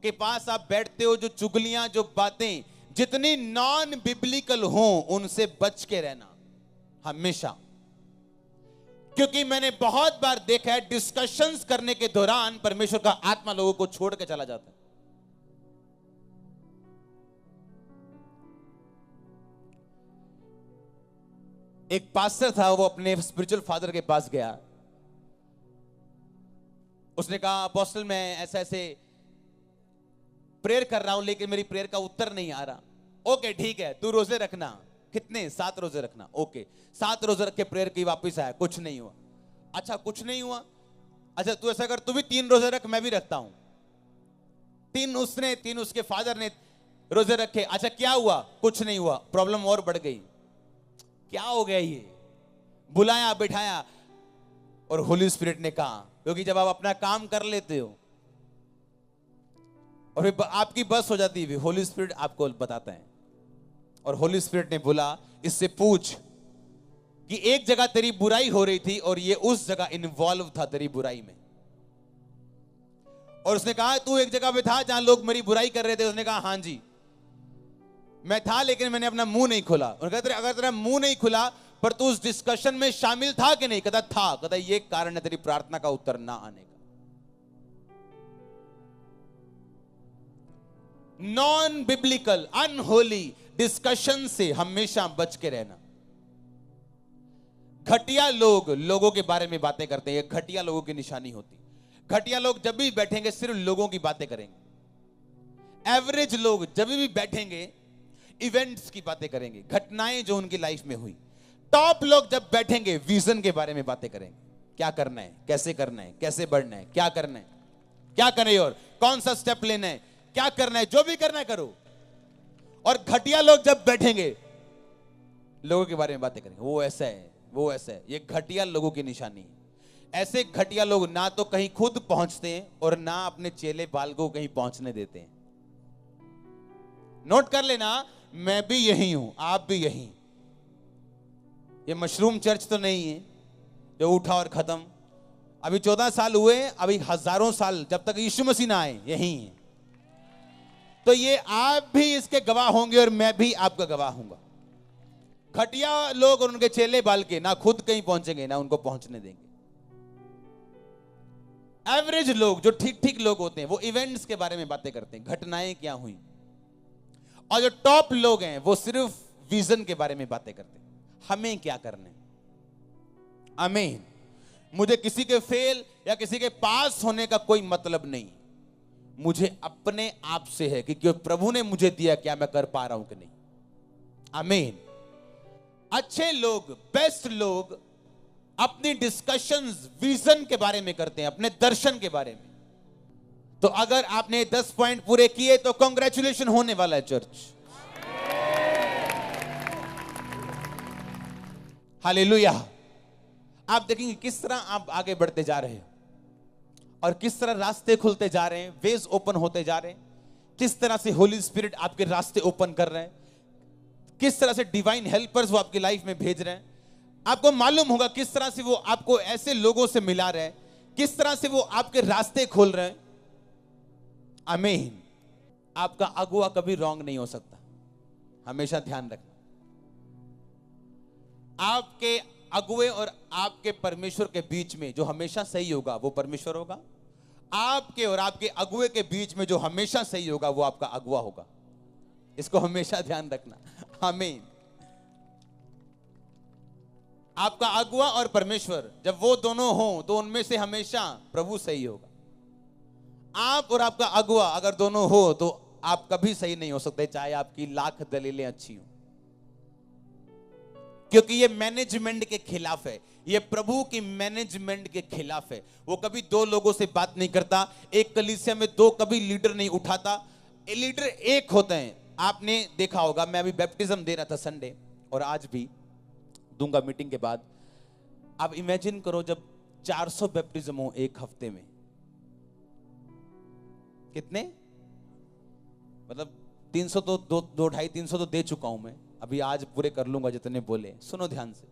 के पास आप बैठते हो, जो चुगलियां, जो बातें जितनी नॉन बिब्लिकल हो, उनसे बच के रहना हमेशा। क्योंकि मैंने बहुत बार देखा है डिस्कशंस करने के दौरान परमेश्वर का आत्मा लोगों को छोड़ के चला जाता है। एक पास्टर था, वो अपने स्पिरिचुअल फादर के पास गया। उसने कहा, अपोस्टल मैं ऐसे ऐसे प्रेयर कर रहा हूं लेकिन मेरी प्रेयर का उत्तर नहीं आ रहा। ओके ठीक है, तू रोजे रखना। कितने? 7 रोजे रखना। ओके, 7 रोजे रख के प्रेयर की, वापस आया, कुछ नहीं हुआ। अच्छा कुछ नहीं हुआ, अच्छा तू ऐसा कर, तू भी 3 रोजे रख, मैं भी रखता हूं। 3 उसके फादर ने रोजे रखे। अच्छा क्या हुआ? कुछ नहीं हुआ। प्रॉब्लम और बढ़ गई। क्या हो गया? ये बुलाया, बिठाया और होली स्पिरिट ने कहा, क्योंकि जब आप अपना काम कर लेते हो और फिर आपकी बस हो जाती है, होली स्पिरिट आपको बताता है। और होली स्पिरिट ने बोला, इससे पूछ कि एक जगह तेरी बुराई हो रही थी और ये उस जगह इन्वॉल्व था तेरी बुराई में। और उसने कहा, तू एक जगह पे था जहां लोग मेरी बुराई कर रहे थे। उसने कहा, हां जी मैं था, लेकिन मैंने अपना मुंह नहीं खोला। उन्होंने कहा, अगर तेरा मुंह नहीं खुला पर तू उस डिस्कशन में शामिल था कि नहीं? कहता था। कहता ये कारण है तेरी प्रार्थना का उत्तर ना आने का। नॉन बिब्लिकल अनहोली डिस्कशन से हमेशा बच के रहना। घटिया लोग लोगों के बारे में बातें करते हैं, ये घटिया लोगों की निशानी होती है। घटिया लोग जब भी बैठेंगे सिर्फ लोगों की बातें करेंगे। एवरेज लोग जब भी बैठेंगे इवेंट्स की बातें करेंगे, घटनाएं जो उनकी लाइफ में हुई। टॉप लोग जब बैठेंगे विजन के बारे में बातें करेंगे, क्या करना है, कैसे करना है, कैसे बढ़ना है, क्या करना है, क्या करें और कौन सा स्टेप लेना है, क्या करना है, जो भी करना है करो। और घटिया लोग जब बैठेंगे लोगों के बारे में बातें करेंगे, वो ऐसा है, वो ऐसा है। ये घटिया लोगों की निशानी है। ऐसे घटिया लोग ना तो कहीं खुद पहुंचते हैं और ना अपने चेले बालकों को कहीं पहुंचने देते हैं। नोट कर लेना, मैं भी यही हूं, आप भी यही। ये मशरूम चर्च तो नहीं है जो उठा और खत्म। अभी 14 साल हुए, अभी हजारों साल जब तक यीशु मसीह ना आए यही है। तो ये आप भी इसके गवाह होंगे और मैं भी आपका गवाह हूंगा। घटिया लोग और उनके चेले बाल के ना खुद कहीं पहुंचेंगे ना उनको पहुंचने देंगे। एवरेज लोग जो ठीक ठीक लोग होते हैं वो इवेंट्स के बारे में बातें करते हैं, घटनाएं क्या हुई। और जो टॉप लोग हैं वो सिर्फ विजन के बारे में बातें करते हैं, हमें क्या करना है। आमीन। मुझे किसी के फेल या किसी के पास होने का कोई मतलब नहीं, मुझे अपने आप से है कि क्यों प्रभु ने मुझे दिया, क्या मैं कर पा रहा हूं कि नहीं। आमीन। अच्छे लोग, बेस्ट लोग अपनी डिस्कशंस विजन के बारे में करते हैं, अपने दर्शन के बारे में। तो अगर आपने 10 पॉइंट पूरे किए तो कांग्रेचुलेशन होने वाला है चर्च। हालेलुया। आप देखेंगे किस तरह आप आगे बढ़ते जा रहे हैं और किस तरह रास्ते खुलते जा रहे हैं, वेज ओपन होते जा रहे हैं, किस तरह से होली स्पिरिट आपके रास्ते ओपन कर रहे हैं, किस तरह से डिवाइन हेल्पर्स वो आपकी लाइफ में भेज रहे हैं। आपको मालूम होगा किस तरह से वो आपको ऐसे लोगों से मिला रहे हैं, किस तरह से वो आपके रास्ते खोल रहे हैं। आमीन। आपका अगुआ कभी रॉन्ग नहीं हो सकता, हमेशा ध्यान रखना। आपके अगुए और आपके परमेश्वर के बीच में जो हमेशा सही होगा वो परमेश्वर होगा। आपके और आपके अगुए के बीच में जो हमेशा सही होगा वो आपका अगुआ होगा। इसको हमेशा ध्यान रखना। आमीन। आपका अगुआ और परमेश्वर जब वो दोनों हो तो उनमें से हमेशा प्रभु सही होगा। आप और आपका अगुआ अगर दोनों हो तो आप कभी सही नहीं हो सकते, चाहे आपकी लाख दलीलें अच्छी हो, क्योंकि ये मैनेजमेंट के खिलाफ है, ये प्रभु की मैनेजमेंट के खिलाफ है। वो कभी दो लोगों से बात नहीं करता, एक कलीसिया में दो कभी लीडर नहीं उठाता, लीडर एक होते हैं। आपने देखा होगा, मैं अभी बैप्टिज्म दे रहा था संडे और आज भी दूंगा मीटिंग के बाद। आप इमेजिन करो जब 400 बैप्टिज्म हो एक हफ्ते में, कितने, मतलब 300 तो 250-300 तो दे चुका हूं मैं, अभी आज पूरे कर लूंगा जितने बोले। सुनो ध्यान से।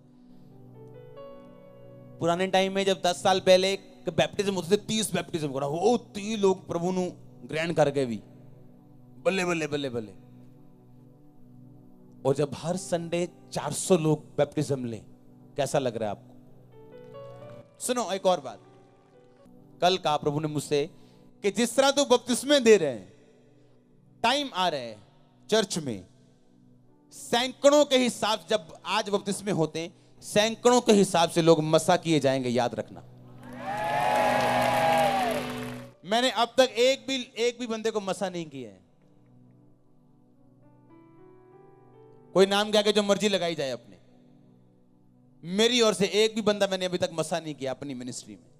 पुराने टाइम में जब 10 साल पहले बैप्टिज्म होते थे, 30 बैप्टिज्म करा वो 30 लोग प्रभु नु ग्रहण कर गए भी, बल्ले बल्ले बल्ले बल्ले। और जब हर संडे 400 लोग बैप्टिज्म ले, कैसा लग रहा है आपको? सुनो एक और बात, कल कहा प्रभु ने मुझसे कि जिस तरह तू बपतिस्मे दे रहे हैं, टाइम आ रहा है चर्च में सैकड़ों के हिसाब, जब आज बपतिस्मे होते हैं सैकड़ों के हिसाब से लोग मसा किए जाएंगे, याद रखना। मैंने अब तक एक भी बंदे को मसा नहीं किया है। कोई नाम क्या के जो मर्जी लगाई जाए अपने, मेरी ओर से एक भी बंदा मैंने अभी तक मसा नहीं किया अपनी मिनिस्ट्री में।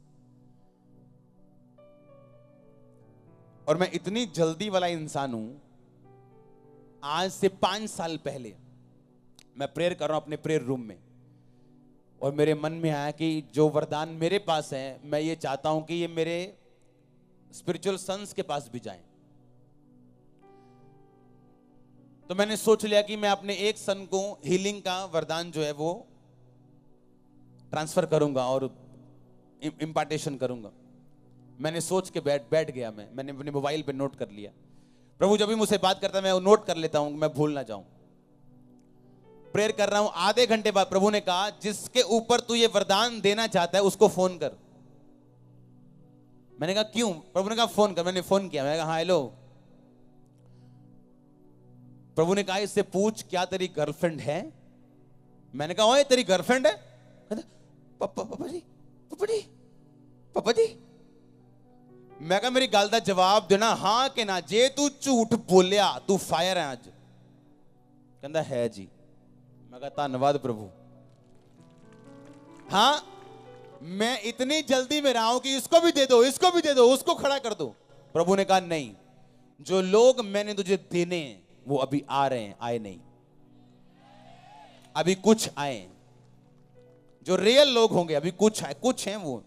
और मैं इतनी जल्दी वाला इंसान हूं, आज से 5 साल पहले मैं प्रेयर कर रहा हूं अपने प्रेयर रूम में, और मेरे मन में आया कि जो वरदान मेरे पास है मैं ये चाहता हूं कि ये मेरे स्पिरिचुअल सन्स के पास भी जाएं। तो मैंने सोच लिया कि मैं अपने एक सन को हीलिंग का वरदान जो है वो ट्रांसफर करूंगा और इंपार्टेशन करूंगा। मैंने सोच के बैठ गया। मैंने अपने मोबाइल पे नोट कर लिया। प्रभु जब भी मुझसे बात करता है मैं नोट कर लेता हूं, मैं भूल ना जाऊं। प्रेयर कर रहा हूं, आधे घंटे बाद प्रभु ने कहा जिसके ऊपर तू ये वरदान देना चाहता है उसको फोन कर। मैंने कहा क्यों? प्रभु ने कहा फोन कर। मैंने फोन किया, मैंने कहा हाँ हेलो। प्रभु ने कहा इससे पूछ क्या तेरी गर्लफ्रेंड है? मैंने कहा ओए तेरी गर्लफ्रेंड है? पापा जी। मैं कहा मेरी गल दा जवाब देना हाँ कि ना, जे तू झूठ बोलिया तू फायर है अज। कहता है जी। मैं कहा धन्यवाद प्रभु। हाँ मैं इतनी जल्दी में रहा हूं कि इसको भी दे दो, इसको भी दे दो, उसको खड़ा कर दो। प्रभु ने कहा नहीं, जो लोग मैंने तुझे देने हैं वो अभी आ रहे हैं, आए नहीं, अभी कुछ आए। जो रियल लोग होंगे अभी कुछ आए, कुछ हैं वो,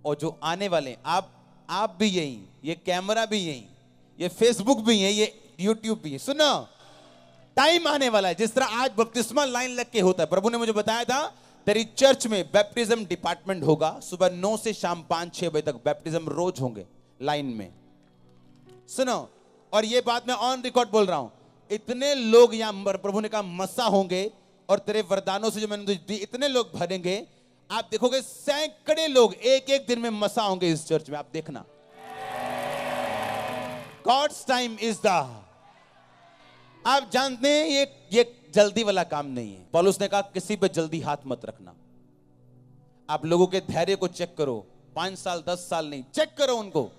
और जो आने वाले आप भी यही, ये कैमरा भी यही, ये फेसबुक भी है, ये यूट्यूब भी है। सुनो टाइम आने वाला है जिस तरह आज बपतिस्मा लाइन लग के होता है। प्रभु ने मुझे बताया था तेरी चर्च में बैप्टिज्म डिपार्टमेंट होगा, सुबह 9 से शाम 5-6 बजे तक बैप्टिज्म रोज होंगे लाइन में। सुनो, और ये बात मैं ऑन रिकॉर्ड बोल रहा हूं, इतने लोग यहां प्रभु ने कहा मसा होंगे और तेरे वरदानों से जो मैंने तुझे दी इतने लोग भरेंगे, आप देखोगे सैकड़े लोग एक एक दिन में मसा होंगे इस चर्च में। आप देखना, गॉड्स टाइम इज द, आप जानते हैं ये जल्दी वाला काम नहीं है। पौलुस ने कहा किसी पे जल्दी हाथ मत रखना। आप लोगों के धैर्य को चेक करो, 5 साल 10 साल नहीं, चेक करो उनको।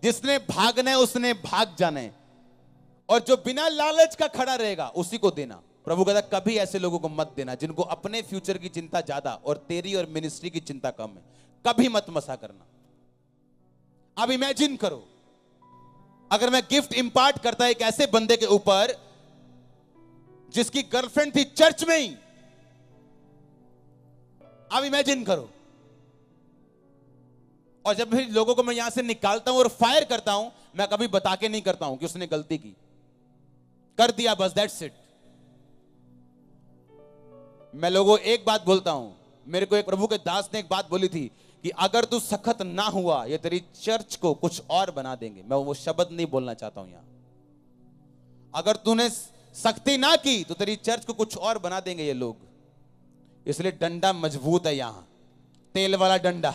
जिसने भागना है उसने भाग जाना है, और जो बिना लालच का खड़ा रहेगा उसी को देना। प्रभु कहता कभी ऐसे लोगों को मत देना जिनको अपने फ्यूचर की चिंता ज्यादा और तेरी और मिनिस्ट्री की चिंता कम है। कभी मत मसा करना। अब इमेजिन करो अगर मैं गिफ्ट इंपार्ट करता एक ऐसे बंदे के ऊपर जिसकी गर्लफ्रेंड थी चर्च में ही। अब इमेजिन करो, और जब भी लोगों को मैं यहां से निकालता हूं और फायर करता हूं, मैं कभी बता के नहीं करता हूं कि उसने गलती की, कर दिया बस, दैट्स इट। मैं लोगों एक बात बोलता हूं, मेरे को एक प्रभु के दास ने एक बात बोली थी कि अगर तू सख्त ना हुआ ये तेरी चर्च को कुछ और बना देंगे। मैं वो शब्द नहीं बोलना चाहता हूं यहां। अगर तूने सख्ती ना की तो तेरी चर्च को कुछ और बना देंगे ये लोग। इसलिए डंडा मजबूत है यहां, तेल वाला डंडा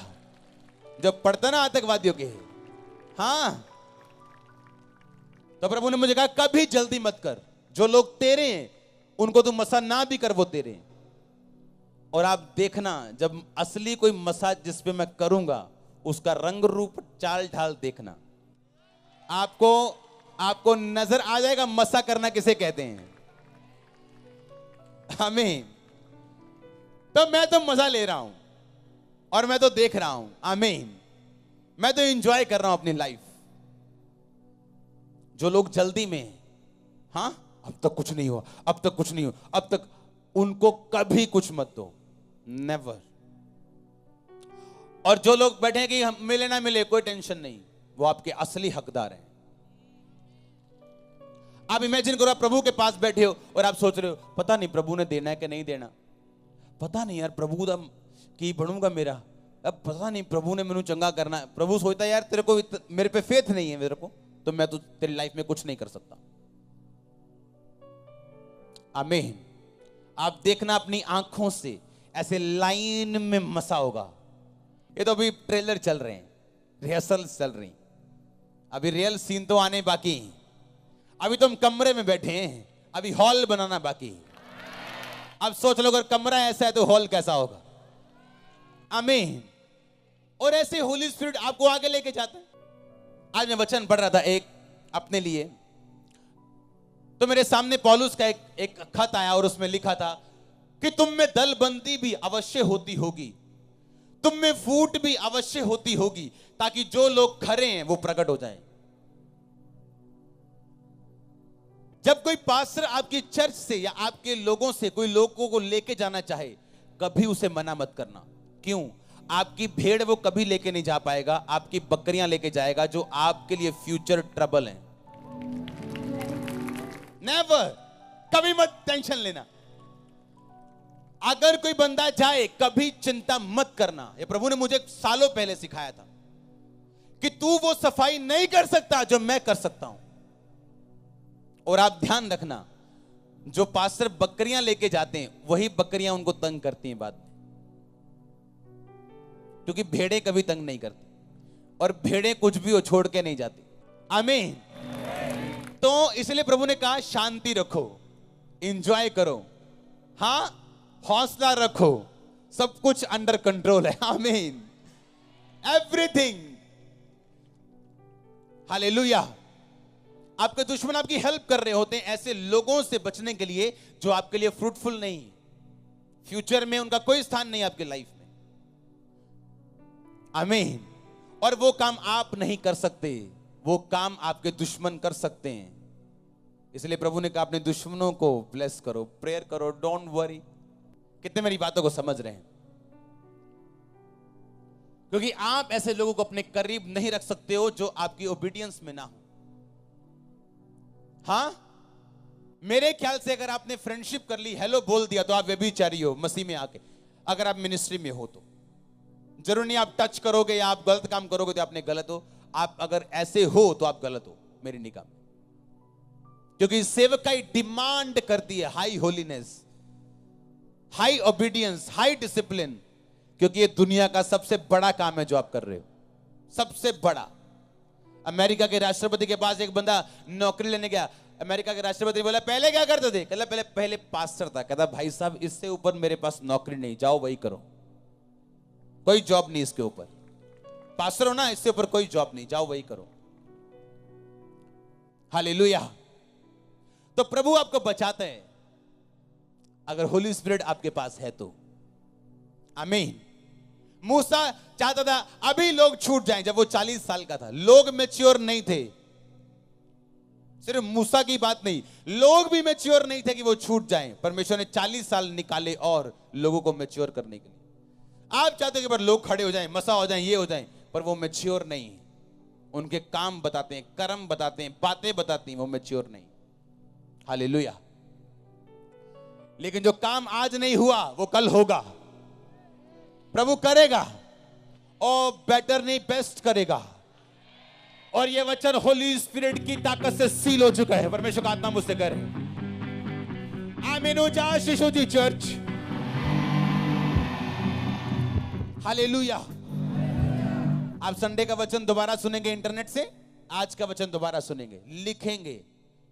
जो पड़ता ना आतंकवादियों के। हां, तो प्रभु ने मुझे कहा कभी जल्दी मत कर। जो लोग तेरे हैं उनको तू मसा ना भी कर, वो तेरे हैं। और आप देखना जब असली कोई मसाज जिस पे मैं करूंगा उसका रंग रूप चाल ढाल देखना, आपको नजर आ जाएगा मसा करना किसे कहते हैं। आमीन। तो मैं तो मजा ले रहा हूं और मैं तो देख रहा हूं। आमीन। मैं तो एंजॉय कर रहा हूं अपनी लाइफ। जो लोग जल्दी में, हां अब तक कुछ नहीं हुआ, अब तक कुछ नहीं हुआ, अब तक, उनको कभी कुछ मत दो, नेवर। और जो लोग बैठे हैं कि हम मिले ना मिले कोई टेंशन नहीं, वो आपके असली हकदार हैं। आप इमेजिन करो आप प्रभु के पास बैठे हो और आप सोच रहे हो पता नहीं प्रभु ने देना है कि नहीं देना, पता नहीं यार प्रभु दा की बनूंगा मेरा, अब पता नहीं प्रभु ने मैनू चंगा करना है। प्रभु सोचता है यार तेरे को मेरे पे फेथ नहीं है मेरे को, तो मैं तो तेरी लाइफ में कुछ नहीं कर सकता। आमीन। आप देखना अपनी आंखों से ऐसे लाइन में मसा होगा। ये तो अभी ट्रेलर चल रहे हैं, रिहर्सल चल रही, अभी रियल सीन तो आने बाकी। अभी तो हम कमरे में बैठे हैं, अभी हॉल बनाना बाकी। अब सोच लो अगर कमरा ऐसा है तो हॉल कैसा होगा। आमीन। और ऐसे होली स्पिरिट आपको आगे लेके जाता है। आज मैं वचन पढ़ रहा था एक अपने लिए, तो मेरे सामने पौलुस का एक खत आया और उसमें लिखा था कि तुम में दलबंदी भी अवश्य होती होगी, तुम में फूट भी अवश्य होती होगी, ताकि जो लोग खरे हैं वो प्रकट हो जाएं। जब कोई पास्टर आपकी चर्च से या आपके लोगों से कोई लोगों को लेके जाना चाहे, कभी उसे मना मत करना। क्यों? आपकी भेड़ वो कभी लेके नहीं जा पाएगा, आपकी बकरियां लेके जाएगा जो आपके लिए फ्यूचर ट्रबल हैं। नेवर, कभी मत टेंशन लेना। अगर कोई बंदा जाए कभी चिंता मत करना। ये प्रभु ने मुझे सालों पहले सिखाया था कि तू वो सफाई नहीं कर सकता जो मैं कर सकता हूं। और आप ध्यान रखना, जो पास्टर बकरियां लेके जाते हैं वही बकरियां उनको तंग करती हैं बाद में, क्योंकि भेड़ें कभी तंग नहीं करती और भेड़ें कुछ भी हो छोड़ के नहीं जाती। आमीन। तो इसलिए प्रभु ने कहा शांति रखो, एंजॉय करो, हां हौसला रखो, सब कुछ अंडर कंट्रोल है। आमीन। Everything, hallelujah. आपके दुश्मन आपकी हेल्प कर रहे होते हैं ऐसे लोगों से बचने के लिए जो आपके लिए फ्रूटफुल नहीं, फ्यूचर में उनका कोई स्थान नहीं आपके लाइफ में। आमीन। और वो काम आप नहीं कर सकते, वो काम आपके दुश्मन कर सकते हैं। इसलिए प्रभु ने कहा अपने दुश्मनों को ब्लेस करो, प्रेयर करो, डोंट वरी। कितने मेरी बातों को समझ रहे हैं? क्योंकि आप ऐसे लोगों को अपने करीब नहीं रख सकते हो जो आपकी ओबीडियंस में ना हो। हां, मेरे ख्याल से अगर आपने फ्रेंडशिप कर ली, हेलो बोल दिया, तो आप व्यभिचारी हो मसीह में आके। अगर आप मिनिस्ट्री में हो तो जरूर नहीं आप टच करोगे या आप गलत काम करोगे तो आपने गलत हो। आप अगर ऐसे हो तो आप गलत हो मेरी निगाह में, क्योंकि सेवकाई डिमांड करती है high holiness, high obedience, high discipline, क्योंकि ये दुनिया का सबसे बड़ा काम है जो आप कर रहे हो, सबसे बड़ा। अमेरिका के राष्ट्रपति के पास एक बंदा नौकरी लेने गया। अमेरिका के राष्ट्रपति ने बोला पहले क्या करते थे? कहला पहले पास्टर था। कहता भाई साहब इससे ऊपर मेरे पास नौकरी नहीं, जाओ वही करो, कोई जॉब नहीं इसके ऊपर। पास्टर हो ना, इससे ऊपर कोई जॉब नहीं, जाओ वही करो। हालेलुया। तो प्रभु आपको बचाते हैं अगर होली स्पिरिट आपके पास है तो। आमीन। मूसा चाहता था अभी लोग छूट जाएं। जब वो 40 साल का था, लोग मैच्योर नहीं थे। सिर्फ मूसा की बात नहीं, लोग भी मैच्योर नहीं थे कि वो छूट जाएं। परमेश्वर ने 40 साल निकाले और लोगों को मैच्योर करने के लिए। आप चाहते हो कि पर लोग खड़े हो जाएं, मसा हो जाएं, ये हो जाएं, पर वो मैच्योर नहीं। उनके काम बताते हैं, कर्म बताते हैं, बातें बताती हैं, वो मैच्योर नहीं। हालेलुया। लेकिन जो काम आज नहीं हुआ वो कल होगा, प्रभु करेगा, और बेटर नहीं बेस्ट करेगा। और ये वचन होली स्पिरिट की ताकत से सील हो चुका है। परमेश्वर का आत्मा मुझसे करे आमीन। ऊंचा शिशु जी चर्च। हालेलुया। आप संडे का वचन दोबारा सुनेंगे इंटरनेट से, आज का वचन दोबारा सुनेंगे, लिखेंगे,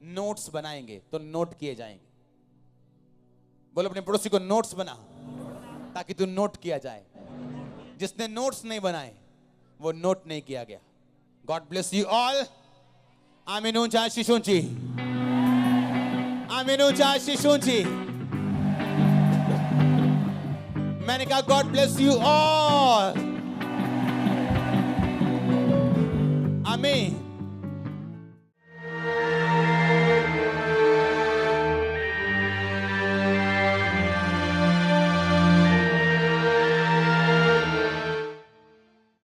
नोट्स बनाएंगे तो नोट किए जाएंगे। बोलो अपने पड़ोसी को नोट्स बना, ताकि तू नोट किया जाए। जिसने नोट्स नहीं बनाए वो नोट नहीं किया गया। God bless you all. आमीन। ऊंचा शिशुंची। आमीन। ऊंचा शिशुंची। मैंने कहा गॉड ब्लेस यू ऑल। आमीन।